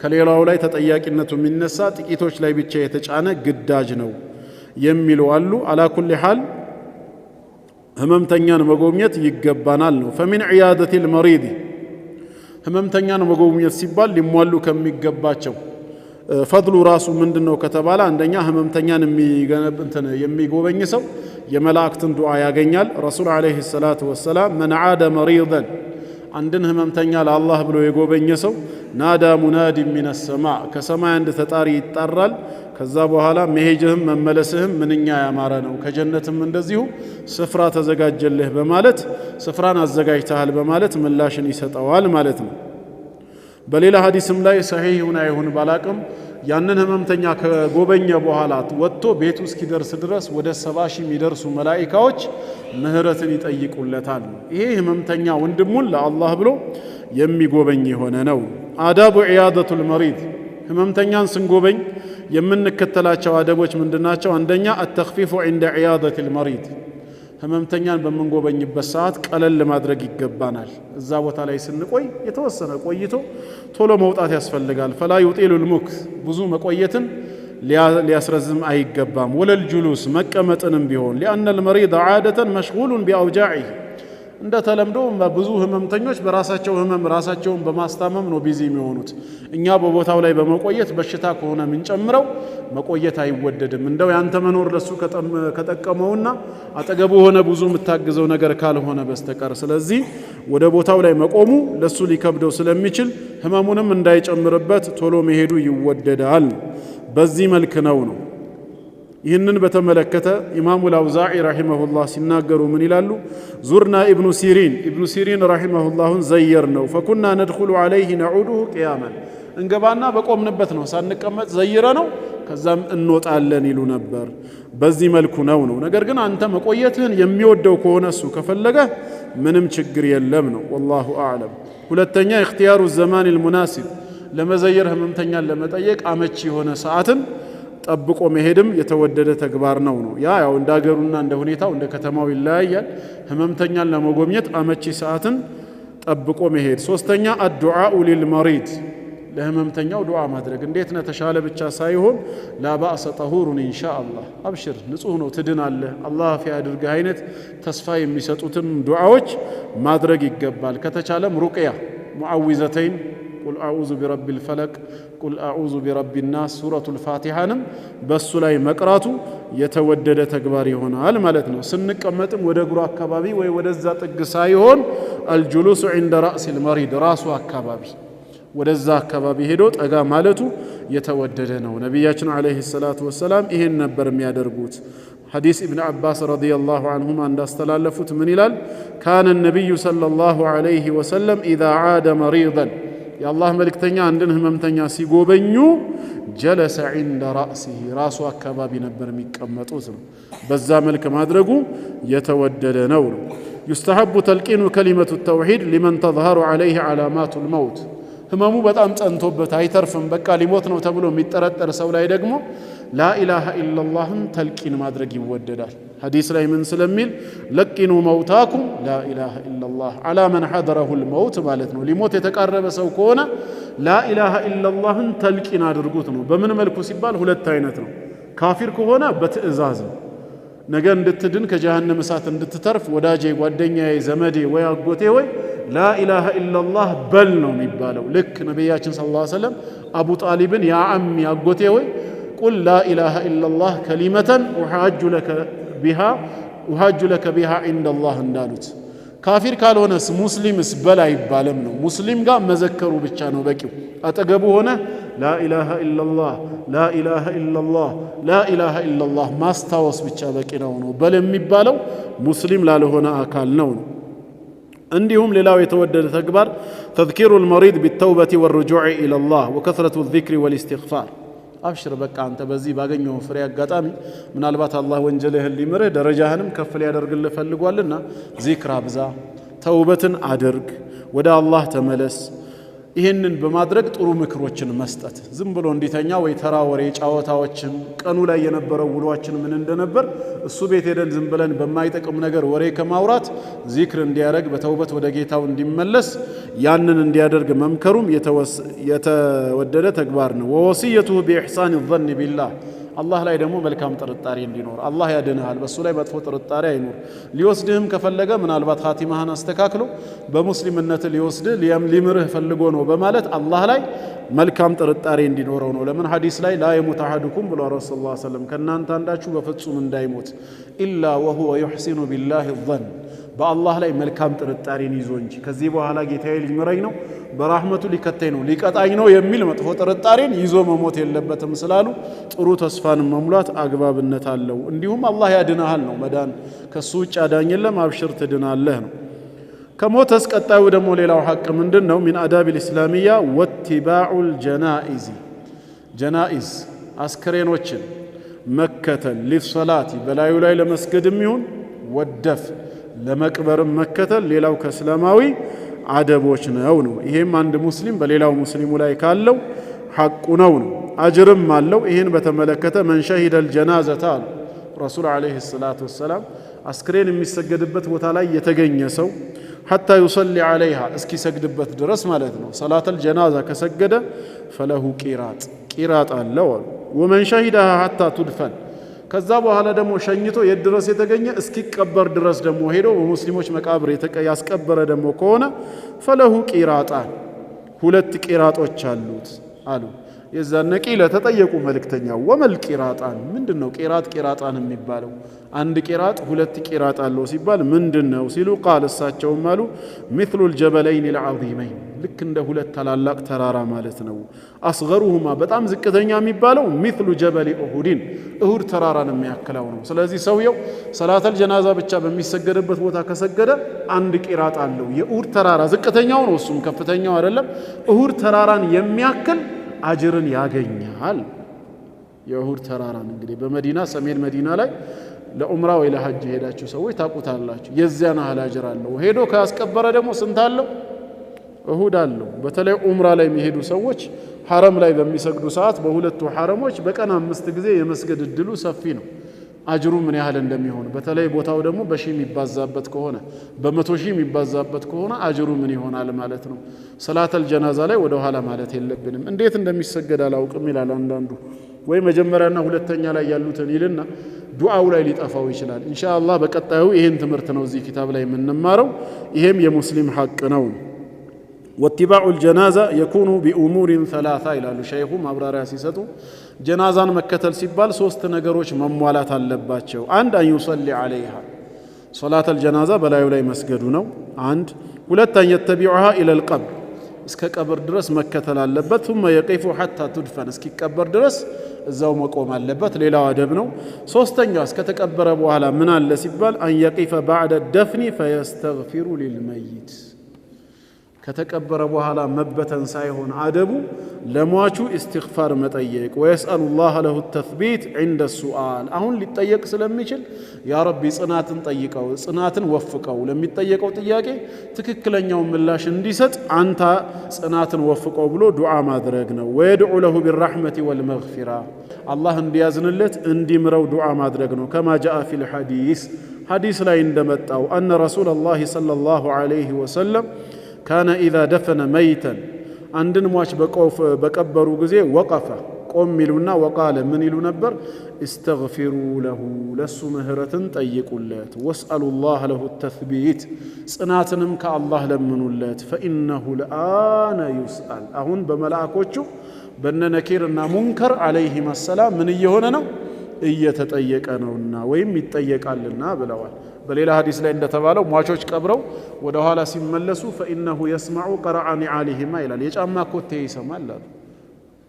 ከሌላው ላይ ተጠያቂነቱ የሚነሳ ጥቂቶች ላይ ብቻ የተጫነ ግዳጅ ነው የሚሉ አሉ አላ ኩሊ ሐል ህመምተኛን መጎብኘት ይገባናል ነው فمن عيادة المريض ህመምተኛን መጎብኘት ሲባል ሊሟሉ ከሚገባቸው ፈድሉ ራሱ ምንድነው ከተባለ አንደኛ ህመምተኛን የሚጎበኝ ሰው የመላእክትን ዱዓ ያገኛል ረሱል አለይሂ ሰላቱ ወሰለም من عاد مريضا አንድን ህመምተኛ ለአላህ ብሎ የጎበኘ ሰው ናዳ ሙናዲ من السماء ከሰማይ አንድ ተጣሪ ይጣራል ከዛ በኋላ መሄጅህም መመለስህም ምንኛ ያማረ ነው ከጀነትም እንደዚሁ ስፍራ ተዘጋጀልህ በማለት ስፍራን አዘጋጅተሃል በማለት ምላሽን ይሰጠዋል ማለት ነው በሌላ ሐዲስም ላይ ሰሂህ ሆነ አይሁን ባላቅም ያንን ህመምተኛ ከጎበኘ በኋላ ወጥቶ ቤቱ እስኪደርስ ድረስ ወደ 70 ሺህ የሚደርሱ መላእክቶች ምህረትን ይጠይቁለታል ይሄ ህመምተኛ ወንድሙን ለአላህ ብሎ የሚጎበኝ የሆነ ነው አዳቡ ዒያደቱል መሪድ ህመምተኛን ስንጎበኝ የምንከተላቸው አደቦች ምንድናቸው አንደኛ التخفيف عند عيادة المريض ህመምተኛን በመንጎበኝበት ሰዓት ቀለል ማድረግ ይገባናል እዛ ቦታ ላይ ስንቆይ የተወሰነ ቆይቶ ቶሎ መውጣት ያስፈልጋል فلا يطيل المكث ብዙ መቆየትን ሊያስረዝም አይገባም ወለል ጁሉስ መቀመጥንም ቢሆን لأن المريض عادة مشغول بأوجاعه እንደ ተለምዶ ብዙ ህመምተኞች በራሳቸው ህመም ራሳቸውን በማስታመም ነው ቢዚ የሚሆኑት እኛ በቦታው ላይ በመቆየት በሽታ ከሆነ ምን ጨምረው መቆየት አይወደድም እንደው ያንተ መኖር ለሱ ከጠቀመውና አጠገቡ ሆነ ብዙ የምታግዘው ነገር ካልሆነ በስተቀር ስለዚህ ወደ ቦታው ላይ መቆሙ ለሱ ሊከብደው ስለሚችል ህመሙንም እንዳይጨምርበት ቶሎ መሄዱ ይወደዳል በዚህ መልክ ነው ይህንን በተመለከተ ኢማሙ አልአውዛዒ ረሂመሁላህ ሲናገሩ ምን ይላሉ ዙርና ኢብኑ ሲሪን ረሂመሁላህን ዘየር ነው ፈኩና ነድኹሉ ዐለይሂ ነዑዱሁ ቂያመን እንገባና በቆምንበት ነው ሳንቀመጥ ዘይረ ነው ከዛም እንወጣለን ይሉ ነበር በዚህ መልኩ ነው ነገር ግን አንተ መቆየትህን የሚወደው ከሆነ እሱ ከፈለገ ምንም ችግር የለም ነው والله اعلم ሁለተኛ اختيار الزمان المناسب ለመዘየር ህመምተኛን ለመጠየቅ አመቺ የሆነ ሰዓትን ጠብቆ መሄድም የተወደደ ተግባር ነው። ያ ያው እንደ ሀገሩና እንደ ሁኔታው እንደ ከተማው ይለያያል። ህመምተኛን ለመጎብኘት አመቺ ሰዓትን ጠብቆ መሄድ። ሶስተኛ አዱዓኡ ሊልመሪድ ለህመምተኛው ዱዓ ማድረግ። እንዴት ነው ተሻለ ብቻ ሳይሆን ላባእሰ ጠሁሩን ኢንሻአላህ አብሽር ንጹህ ነው ትድናለህ አላህ አፊያ ያድርግህ አይነት ተስፋ የሚሰጡትን ዱዓዎች ማድረግ ይገባል። ከተቻለም ሩቅያ ሙዓዊዘተይን ቁል አዑዙ ቢረቢል ፈለቅ ቁል አዑዙ ቢረቢን ናስ ሱረቱል ፋቲሃንም በሱ ላይ መቅራቱ የተወደደ ተግባር ይሆናል ማለት ነው። ስንቀመጥም ወደ እግሩ አካባቢ ወይ ወደዛ ጥግ ሳይሆን አልጁሉሱ ዒንደ ረእሲል መሪድ ራሱ አካባቢ ወደዛ አካባቢ ሄዶ ጠጋ ማለቱ የተወደደ ነው። ነቢያችን ዓለይሂ ሰላቱ ወሰላም ይሄን ነበር የሚያደርጉት። ሐዲስ ኢብኑ አባስ ረዲየላሁ ዐንሁማ እንዳስተላለፉት ምን ይላል? ካነ ነቢዩ ሰለላሁ ዐለይሂ ወሰለም ኢዛ ዓደ መሪደን የአላህ መልእክተኛ አንድን ህመምተኛ ሲጎበኙ ጀለሰ ዒንደ ረእሲሂ ራሱ አካባቢ ነበር የሚቀመጡት ነው። በዛ መልክ ማድረጉ የተወደደ ነው። ዩስተሐቡ ተልቂኑ ከሊመቱ ተውሒድ ሊመን ተዝሀሩ ዐለይሂ ዓላማቱል መውት ህመሙ በጣም ጸንቶበት አይተርፍም በቃ ሊሞት ነው ተብሎ የሚጠረጠር ሰው ላይ ደግሞ ላኢላሃ ኢላላህን ተልቂን ማድረግ ይወደዳል። ሐዲስ ላይ ምን ስለሚል ለቂኑ መውታኩም ላኢላሃ ኢላላህ አላ መን ሐደረሁል መውት ማለት ነው። ሊሞት የተቃረበ ሰው ከሆነ ላኢላሃ ኢላላህን ተልቂን አድርጉት ነው። በምን መልኩ ሲባል ሁለት አይነት ነው። ካፊር ከሆነ በትዕዛዝ ነው። ነገ እንድትድን ከጀሃነም እሳት እንድትተርፍ ወዳጄ ጓደኛዬ ዘመዴ ወይ አጎቴ ወይ ላኢላሃ ኢላላህ በል ነው የሚባለው። ልክ ነቢያችን ሰለላሁ ዐለይሂ ወሰለም አቡ ጣሊብን ያ አሚ አጎቴ ወይ ቁል ላኢላሃ ኢላላህ ከሊመተን ኡሐጁ ለከ ቢሃ ዒንደላህ እንዳሉት። ካፊር ካልሆነስ ሙስሊምስ በል አይባልም ነው። ሙስሊም ጋር መዘከሩ ብቻ ነው በቂው። አጠገቡ ሆነ ላኢላሃ ኢላላህ ላኢላሃ ኢላላህ ላኢላሃ ኢላላህ ማስታወስ ብቻ በቂ ነው ነው በል የሚባለው ሙስሊም ላልሆነ አካል ነው። እንዲሁም ሌላው የተወደደ ተግባር ተዝኪሩል መሪድ ቢተውበቲ ወርጁዕ ኢለላህ ወከስረቱ ዚክሪ ወልኢስቲግፋር። አብሽር በቃ አንተ በዚህ ባገኘው ፍሬ አጋጣሚ ምናልባት አላህ ወንጀልህን ሊምርህ ደረጃህንም ከፍ ሊያደርግልህ ፈልጓልና ዚክር አብዛ፣ ተውበትን አድርግ፣ ወደ አላህ ተመለስ። ይህንን በማድረግ ጥሩ ምክሮችን መስጠት። ዝም ብሎ እንዲተኛ ወይ ተራ ወሬ ጫወታዎችን ቀኑ ላይ የነበረው ውሏችን ምን እንደነበር እሱ ቤት ሄደን ዝም ብለን በማይጠቅም ነገር ወሬ ከማውራት ዚክር እንዲያደርግ በተውበት ወደ ጌታው እንዲመለስ ያንን እንዲያደርግ መምከሩም የተወደደ ተግባር ነው። ወወሲየቱሁ ቢኢሕሳን ظን ቢላህ አላህ ላይ ደግሞ መልካም ጥርጣሬ እንዲኖር አላህ ያድንሃል፣ በሱ ላይ መጥፎ ጥርጣሬ አይኖር። ሊወስድህም ከፈለገ ምናልባት ኻቲማህን አስተካክሎ በሙስሊምነት ሊወስድህ ሊምርህ ፈልጎ ነው በማለት አላህ ላይ መልካም ጥርጣሬ እንዲኖረው ነው። ለምን ሐዲስ ላይ ላ የሙት አሐዱኩም ብሎ ረሱል ሰለላሁ ዐለይሂ ወሰለም ከእናንተ አንዳችሁ በፍጹም እንዳይሞት ኢላ ወሁወ ዩሕሲኑ ቢላሂ ظን በአላህ ላይ መልካም ጥርጣሬን ይዞ እንጂ ከዚህ በኋላ ጌታዬ ሊምረኝ ነው በራህመቱ ሊከተኝ ነው ሊቀጣኝ ነው የሚል መጥፎ ጥርጣሬን ይዞ መሞት የለበትም ስላሉ ጥሩ ተስፋን መሙላት አግባብነት አለው። እንዲሁም አላህ ያድናሃል ነው። መዳን ከሱ ውጭ አዳኝ የለም፣ አብሽር ትድናለህ ነው። ከሞተስ ቀጣዩ ደግሞ ሌላው ሐቅ ምንድን ነው? ሚን አዳቢል ኢስላሚያ ወትባዑል ጀናኢዝ አስከሬኖችን መከተል ሊሰላቲ በላዩ ላይ ለመስገድም ይሁን ወደፍ ለመቅበርም መከተል ሌላው ከእስላማዊ አደቦች ነው። ይሄም አንድ ሙስሊም በሌላው ሙስሊሙ ላይ ካለው ሐቁ ነው። አጅርም አለው። ይሄን በተመለከተ መን ሸሂደል ጀናዘተ አሉ ረሱል ዓለይሂ ሰላቱ ወሰላም አስክሬን የሚሰገድበት ቦታ ላይ የተገኘ ሰው ሐታ ዩሰሊ ዓለይሃ እስኪሰግድበት ድረስ ማለት ነው። ሰላተል ጀናዛ ከሰገደ ፈለሁ ቂራጥ አለው አሉ። ወመን ሸሂደሃ ሐታ ቱድፈን ከዛ በኋላ ደግሞ ሸኝቶ የት ድረስ የተገኘ እስኪቀበር ድረስ ደግሞ ሄዶ በሙስሊሞች መቃብር ያስቀበረ ደግሞ ከሆነ ፈለሁ ቂራጣን 2 ቂራጦች አሉት አሉ። የዛነ ቂለ ተጠየቁ መልእክተኛው ወመል ቂራጣን ምንድነው ቂራጣን የሚባለው? አንድ ቂራጥ 2 ቂራጥ አለው ሲባል ምንድነው ሲሉ ቃል እሳቸውም አሉ ሚስሉል ጀበለይን العظيمين ልክ እንደ 2 ታላላቅ ተራራ ማለት ነው። አስገሩሁማ በጣም ዝቅተኛ የሚባለው ሚስሉ ጀበል እሁድ ተራራን የሚያክለው ነው። ስለዚህ ሰውየው ሰላተል ጀናዛ ብቻ በሚሰገድበት ቦታ ከሰገደ 1 ቂራጥ አለው። የኡሁድ ተራራ ዝቅተኛው ነው፣ እሱም ከፍተኛው አይደለም። እሁድ ተራራን የሚያክል አጅርን ያገኛል። የኡሁድ ተራራን እንግዲህ በመዲና ሰሜን መዲና ላይ ለዑምራ ወይ ለሐጅ ሄዳችሁ ሰዎች ታቁታላችሁ። የዚያን ያህል አጅር አለው። ሄዶ ካስቀበረ ደግሞ ስንት አለው? እሁድ አለው። በተለይ ዑምራ ላይ የሚሄዱ ሰዎች ሐረም ላይ በሚሰግዱ ሰዓት በሁለቱ ሐረሞች በቀን 5 ጊዜ የመስገድ እድሉ ሰፊ ነው። አጅሩ ምን ያህል እንደሚሆን በተለይ ቦታው ደግሞ በሺህ የሚባዛበት ከሆነ በመቶ ሺህ የሚባዛበት ከሆነ አጅሩ ምን ይሆናል ማለት ነው። ሰላተል ጀናዛ ላይ ወደ ኋላ ማለት የለብንም። እንዴት እንደሚሰገድ አላውቅም ይላል አንዳንዱ። ወይ መጀመሪያና ሁለተኛ ላይ ያሉትን ይልና ዱዓው ላይ ሊጠፋው ይችላል። ኢንሻአላህ በቀጣዩ ይሄን ትምህርት ነው እዚህ ኪታብ ላይ የምንማረው። ይሄም የሙስሊም ሐቅ ነው። واتباع الجنازة يكون بأمور ثلاثة ይላሉ ሸይኹ ማብራሪያ ሲሰጡ። ጀናዛን መከተል ሲባል ሶስት ነገሮች መሟላት አለባቸው። አንድ አን يصلي عليها ሶላተ الجنازة በላዩ ላይ መስገዱ ነው አንድ። ሁለት አን يتبعها إلى القبر እስከ ቀብር ድረስ መከተል አለበት። ثم يقف حتى تدفن እስኪቀበር ድረስ እዛው መቆም አለበት። ሌላው አደብ ነው። ሶስተኛው እስከ ተቀበረ በኋላ ምን አለ ሲባል አን يقف بعد الدفن فيستغفر للميت ከተቀበረ በኋላ መበተን ሳይሆን አደቡ ለሟቹ ኢስቲግፋር መጠየቅ። ወየስአሉ ላህ ለሁ ተስቢት ዒንደ ሱአል አሁን ሊጠየቅ ስለሚችል ያ ረቢ ጽናትን ጠይቀው፣ ጽናትን ወፍቀው፣ ለሚጠየቀው ጥያቄ ትክክለኛውን ምላሽ እንዲሰጥ አንተ ጽናትን ወፍቀው ብሎ ዱዓ ማድረግ ነው። ወየድዑ ለሁ ቢራሕመቲ ወልመግፊራ አላህ እንዲያዝንለት እንዲምረው ዱዓ ማድረግ ነው። ከማ ጃአ ፊል ሐዲስ ላይ እንደመጣው አነ ረሱለላህ ሰለላሁ ዐለይሂ ወሰለም ካነ ኢዛ ደፈነ መይተን አንድን ሟች በቀበሩ ጊዜ ወቀፈ ቆም ይሉና ወቃለ ምን ይሉ ነበር? እስተግፊሩ ለሁ ለሱ ምህረትን ጠይቁለት፣ ወስአሉ ላህ ለሁ ተስቢት ጽናትንም ከአላህ ለምኑለት። ፈኢነሁ ልአነ ዩስአል አሁን በመላእኮቹ በነ ነኪር እና ሙንከር ዓለይሂም ሰላም ምን እየሆነ ነው? እየተጠየቀ ነውና ወይም ይጠየቃልና ብለዋል። በሌላ ሐዲስ ላይ እንደተባለው ሟቾች ቀብረው ወደ ኋላ ሲመለሱ ፈኢነሁ የስማዑ ቀረዐ ኒዓሊሂማ ይላል የጫማ ኮቴ ይሰማል አሉ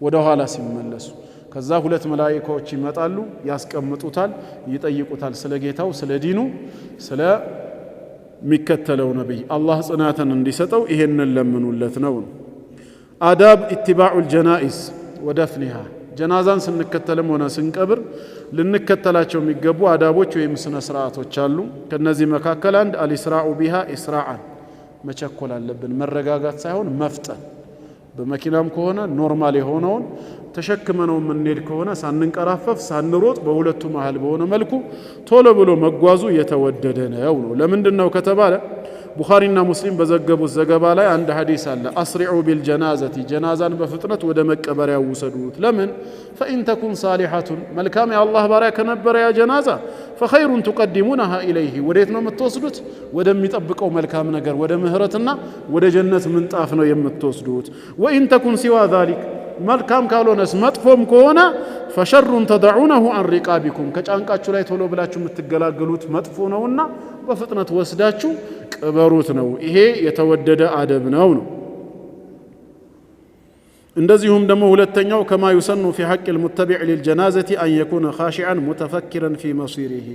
ወደ ኋላ ሲመለሱ። ከዛ ሁለት መላእክቶች ይመጣሉ፣ ያስቀምጡታል፣ ይጠይቁታል ስለ ጌታው፣ ስለ ዲኑ፣ ስለ ሚከተለው ነብይ አላህ ጽናትን እንዲሰጠው ይሄንን ለምኑለት ነው። አዳብ ኢትባዑል ጀናኢዝ ወደፍኒሃ ጀናዛን ስንከተልም ሆነ ስንቀብር ልንከተላቸው የሚገቡ አዳቦች ወይም ስነ ስርዓቶች አሉ። ከነዚህ መካከል አንድ አልኢስራኡ ቢሃ ኢስራአን መቸኮል አለብን፣ መረጋጋት ሳይሆን መፍጠን። በመኪናም ከሆነ ኖርማል የሆነውን ተሸክመነው የምንሄድ ከሆነ ሳንንቀራፈፍ ሳንሮጥ በሁለቱ መሃል በሆነ መልኩ ቶሎ ብሎ መጓዙ የተወደደ ነው። ለምንድን ነው ከተባለ ቡኻሪና ሙስሊም በዘገቡት ዘገባ ላይ አንድ ሐዲስ አለ። አስሪዑ ቢልጀናዘቲ ጀናዛን በፍጥነት ወደ መቀበሪያው ውሰዱት። ለምን? ፈኢን ተኩን ሳሊሐቱን መልካም የአላህ ባሪያ ከነበረ ያ ጀናዛ ፈኸይሩን ቱቀዲሙነሃ ኢለይሂ ወዴት ነው የምትወስዱት? ወደሚጠብቀው መልካም ነገር ወደ ምህረትና ወደ ጀነት ምንጣፍ ነው የምትወስዱት። ወኢን ተኩን ሲዋ ዛሊክ መልካም ካልሆነስ መጥፎም ከሆነ ፈሸሩን ተደዑነሁ አን ሪቃቢኩም ከጫንቃችሁ ላይ ቶሎ ብላችሁ የምትገላገሉት መጥፎ ነውና በፍጥነት ወስዳችሁ ቅበሩት ነው። ይሄ የተወደደ አደብ ነው። እንደዚሁም ደግሞ ሁለተኛው ከማ ዩሰኑ ፊ ሐቅ ልሙተቢዕ ሊልጀናዘቲ አን የኩነ ኻሺዐን ሙተፈኪረን ፊ መሲሪሂ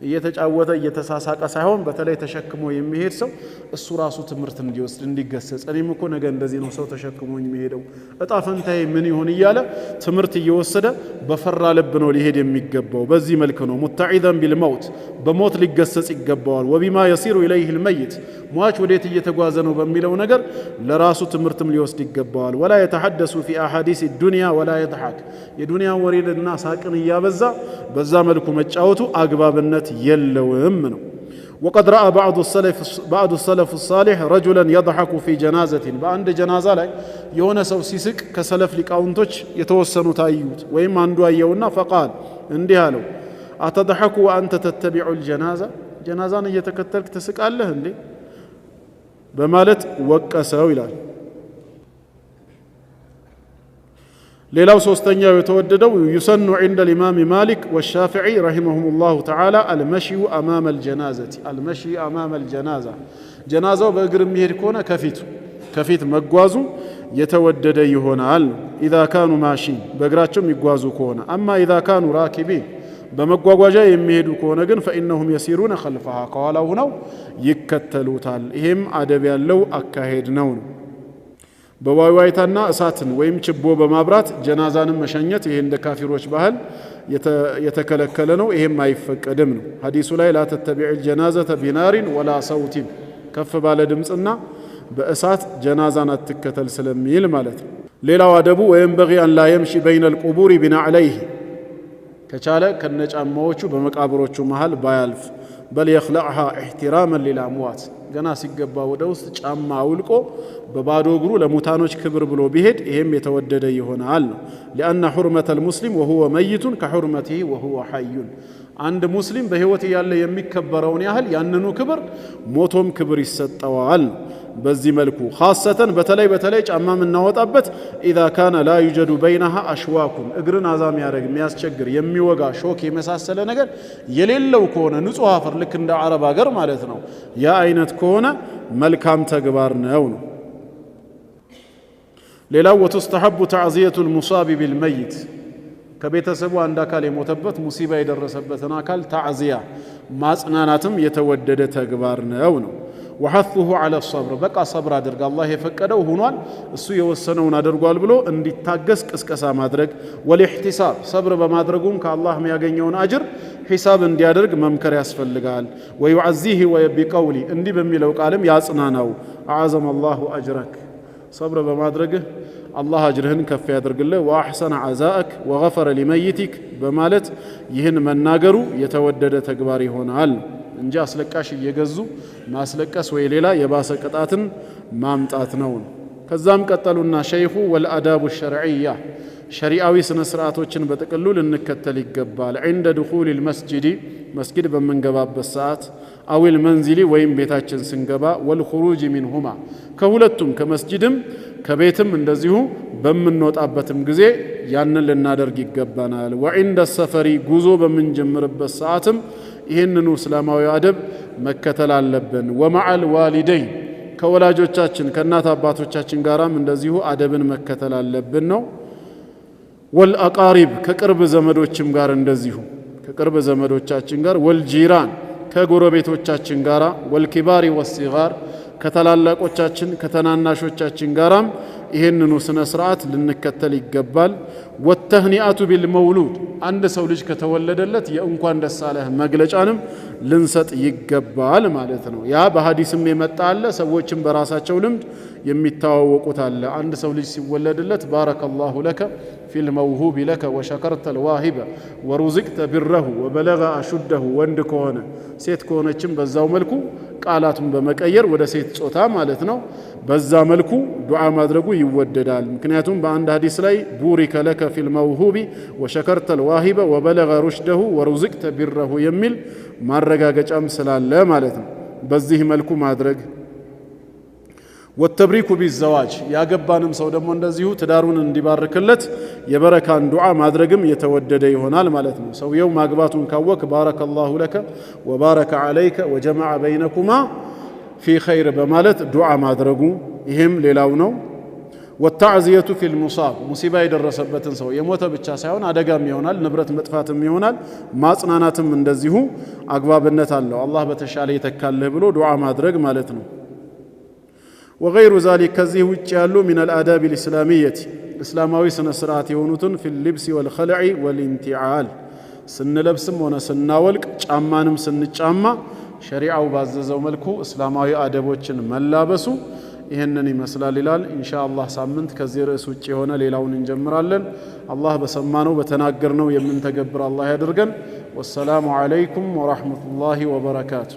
እየተጫወተ እየተሳሳቀ ሳይሆን በተለይ ተሸክሞ የሚሄድ ሰው እሱ ራሱ ትምህርት እንዲወስድ እንዲገሰጽ፣ እኔም እኮ ነገ እንደዚህ ነው ሰው ተሸክሞኝ የሚሄደው እጣ ፈንታዬ ምን ይሆን እያለ ትምህርት እየወሰደ በፈራ ልብ ነው ሊሄድ የሚገባው። በዚህ መልክ ነው ሙተዒዘን ቢልመውት በሞት ሊገሰጽ ይገባዋል። ወቢማ የሲሩ ኢለይህ ልመይት ሟች ወዴት እየተጓዘ ነው በሚለው ነገር ለራሱ ትምህርትም ሊወስድ ይገባዋል። ወላ የተሐደሱ ፊ አሐዲስ ዱንያ ወላ የድሐክ የዱንያ ወሬንና ሳቅን እያበዛ በዛ መልኩ መጫወቱ አግባብነት የለውም ነው። ወቀድ ረአ ባዕዱ ሰለፍ ሳሊሕ ረጁለን የድሐኩ ፊ ጀናዘቲን በአንድ ጀናዛ ላይ የሆነ ሰው ሲስቅ ከሰለፍ ሊቃውንቶች የተወሰኑት አዩት። ወይም አንዱ አየውና ፈቃል እንዲህ አለው አተድሐኩ ወአንተ ተተቢዑ ልጀናዛ ጀናዛን እየተከተልክ ትስቃለህ እንዴ በማለት ወቀሰው ይላል። ሌላው ሶስተኛው የተወደደው ዩሰኑ ዒንደ ልኢማም ማሊክ ወሻፊዒ ረሒመሁም ላሁ ተዓላ አልመሽዩ አማመ ልጀናዘቲ አልመሽዩ አማመ ልጀናዛ ጀናዛው በእግር የሚሄድ ከሆነ ከፊት መጓዙ የተወደደ ይሆናል። ኢዛ ካኑ ማሺን በእግራቸው የሚጓዙ ከሆነ አማ ኢዛ ካኑ ራኪቢን በመጓጓዣ የሚሄዱ ከሆነ ግን ፈኢነሁም የሲሩነ ኸልፈሃ ከኋላው ሆነው ይከተሉታል። ይሄም አደብ ያለው አካሄድ ነው። በዋይዋይታና እሳትን ወይም ችቦ በማብራት ጀናዛንም መሸኘት ይሄ እንደ ካፊሮች ባህል የተከለከለ ነው። ይሄም አይፈቀድም ነው። ሐዲሱ ላይ ላ ተተቢዕ ልጀናዘተ ቢናሪን ወላ ሰውቲን ከፍ ባለ ድምፅና በእሳት ጀናዛን አትከተል ስለሚል ማለት ነው። ሌላው አደቡ ወየንበጊ አን ላ የምሺ በይነ አልቁቡር ቢነዕለይህ ከቻለ ከነጫማዎቹ በመቃብሮቹ መሃል ባያልፍ በል የኽለዕሃ ኢሕቲራመን ሊልአምዋት ገና ሲገባ ወደ ውስጥ ጫማ አውልቆ በባዶ እግሩ ለሙታኖች ክብር ብሎ ቢሄድ ይሄም የተወደደ ይሆናል ነው። ሊአነ ሑርመተል ሙስሊም ወሁወ መይቱን ከሑርመቲሂ ወሁወ ሐዩን አንድ ሙስሊም በህይወት ያለ የሚከበረውን ያህል ያንኑ ክብር ሞቶም ክብር ይሰጠዋል። በዚህ መልኩ ኻሰተን በተለይ ጫማ የምናወጣበት ኢዛ ካነ ላ ዩጀዱ በይነሃ አሽዋኩም እግርን አዛ የሚያደርግ የሚያስቸግር የሚወጋ ሾክ የመሳሰለ ነገር የሌለው ከሆነ ንጹሕ አፈር ልክ እንደ አረብ ሀገር ማለት ነው። ያ አይነት ከሆነ መልካም ተግባር ነው። ሌላው ወተስተሐቡ ተዕዚየቱል ሙሳቢ ቢልመይት ከቤተሰቡ አንድ አካል የሞተበት ሙሲባ የደረሰበትን አካል ታዕዚያ ማጽናናትም የተወደደ ተግባር ነው። ወሐሱሁ ዐለ ሰብር በቃ ሰብር አድርግ አላህ የፈቀደው ሆኗል እሱ የወሰነውን አድርጓል ብሎ እንዲታገስ ቅስቀሳ ማድረግ ወልኢሕቲሳብ ሰብር በማድረጉም ከአላህ የሚያገኘውን አጅር ሒሳብ እንዲያደርግ መምከር ያስፈልጋል። ወዩዐዚህ ቢቀውሊ እንዲህ በሚለው ቃልም ያጽናናው አዐዘመ አላሁ አጅረክ ሰብር በማድረግህ አላህ አጅርህን ከፍ ያደርግልህ ወአሕሰነ ዐዛእክ ወገፈረ ሊመይቲክ በማለት ይህን መናገሩ የተወደደ ተግባር ይሆናል እንጂ አስለቃሽ እየገዙ ማስለቀስ ወይ ሌላ የባሰ ቅጣትን ማምጣት ነው። ከዛም ቀጠሉና ሸይኹ ወልአዳቡ ሸርዕያ ሸሪዓዊ ስነ ስርዓቶችን በጥቅሉ ልንከተል ይገባል። ዒንደ ድኹሊል መስጂድ መስጊድ በምንገባበት ሰዓት አዊል መንዚሊ ወይም ቤታችን ስንገባ ወልኹሩጅ ሚንሁማ ከሁለቱም ከመስጂድም ከቤትም እንደዚሁ በምንወጣበትም ጊዜ ያንን ልናደርግ ይገባናል። ወዒንደ ሰፈሪ ጉዞ በምንጀምርበት ሰዓትም ይህንኑ እስላማዊ አደብ መከተል አለብን። ወመዓል ዋሊደይን ከወላጆቻችን ከእናት አባቶቻችን ጋራም እንደዚሁ አደብን መከተል አለብን ነው። ወልአቃሪብ ከቅርብ ዘመዶችም ጋር እንደዚሁ ከቅርብ ዘመዶቻችን ጋር ወልጂራን ከጎረቤቶቻችን ጋራ ወልኪባሪ ወሲጋር ከተላላቆቻችን ከተናናሾቻችን ጋራም ይህንኑ ስነ ስርዓት ልንከተል ይገባል። ወተህኒአቱ ቢልመውሉድ አንድ ሰው ልጅ ከተወለደለት የእንኳን ደስ አለህ መግለጫንም ልንሰጥ ይገባል ማለት ነው። ያ በሐዲስም የመጣ አለ፣ ሰዎችም በራሳቸው ልምድ የሚታዋወቁት አለ። አንድ ሰው ልጅ ሲወለድለት ባረከላሁ ለከ ፊል መውሁብ ለከ ወሸከርተ ልዋሂበ ወሩዝቅተ ቢረሁ ወበለገ አሹደሁ ወንድ ከሆነ ሴት ከሆነችም በዛው መልኩ ቃላቱን በመቀየር ወደ ሴት ጾታ ማለት ነው በዛ መልኩ ዱዓ ማድረጉ ይወደዳል። ምክንያቱም በአንድ ሐዲስ ላይ ቡሪከ ለከ ፊል መውሁቢ ወሸከርተ ልዋሂበ ወበለገ ሩሽደሁ ወሩዝቅተ ቢረሁ የሚል ማረጋገጫም ስላለ ማለት ነው። በዚህ መልኩ ማድረግ ወተብሪኩ ቢዘዋጅ ያገባንም ሰው ደግሞ እንደዚሁ ትዳሩን እንዲባርክለት የበረካን ዱዓ ማድረግም የተወደደ ይሆናል ማለት ነው። ሰውየው ማግባቱን ካወክ ባረከላሁ ለከ ወባረከ ዐለይከ ወጀመዐ በይነኩማ ፊ ኸይር በማለት ዱዓ ማድረጉ ይህም ሌላው ነው። ወተዕዚየቱ ፊል ሙሳብ ሙሲባ የደረሰበትን ሰው የሞተ ብቻ ሳይሆን አደጋም ይሆናል ንብረት መጥፋትም ይሆናል ማጽናናትም እንደዚሁ አግባብነት አለው። አላህ በተሻለ ይተካልህ ብሎ ዱዓ ማድረግ ማለት ነው። ወገይሩ ዛሊክ ከዚህ ውጭ ያሉ ሚነል አዳብ ልእስላሚየት እስላማዊ ስነ ስርዓት የሆኑትን ፊል ልብሲ ወልኸልዒ ወልኢንቲዓል ስንለብስም ሆነ ስናወልቅ ጫማንም ስንጫማ ሸሪዓው ባዘዘው መልኩ እስላማዊ አደቦችን መላበሱ ይህንን ይመስላል ይላል። ኢንሻአላህ ሳምንት ከዚህ ርዕስ ውጭ የሆነ ሌላውን እንጀምራለን። አላህ በሰማነው በተናገርነው የምንተገብር አላህ ያድርገን። ወሰላሙ ዐለይኩም ወረሕመቱላሂ ወበረካቱ።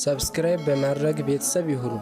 ሰብስክራይብ በማድረግ ቤተሰብ ይሁኑ።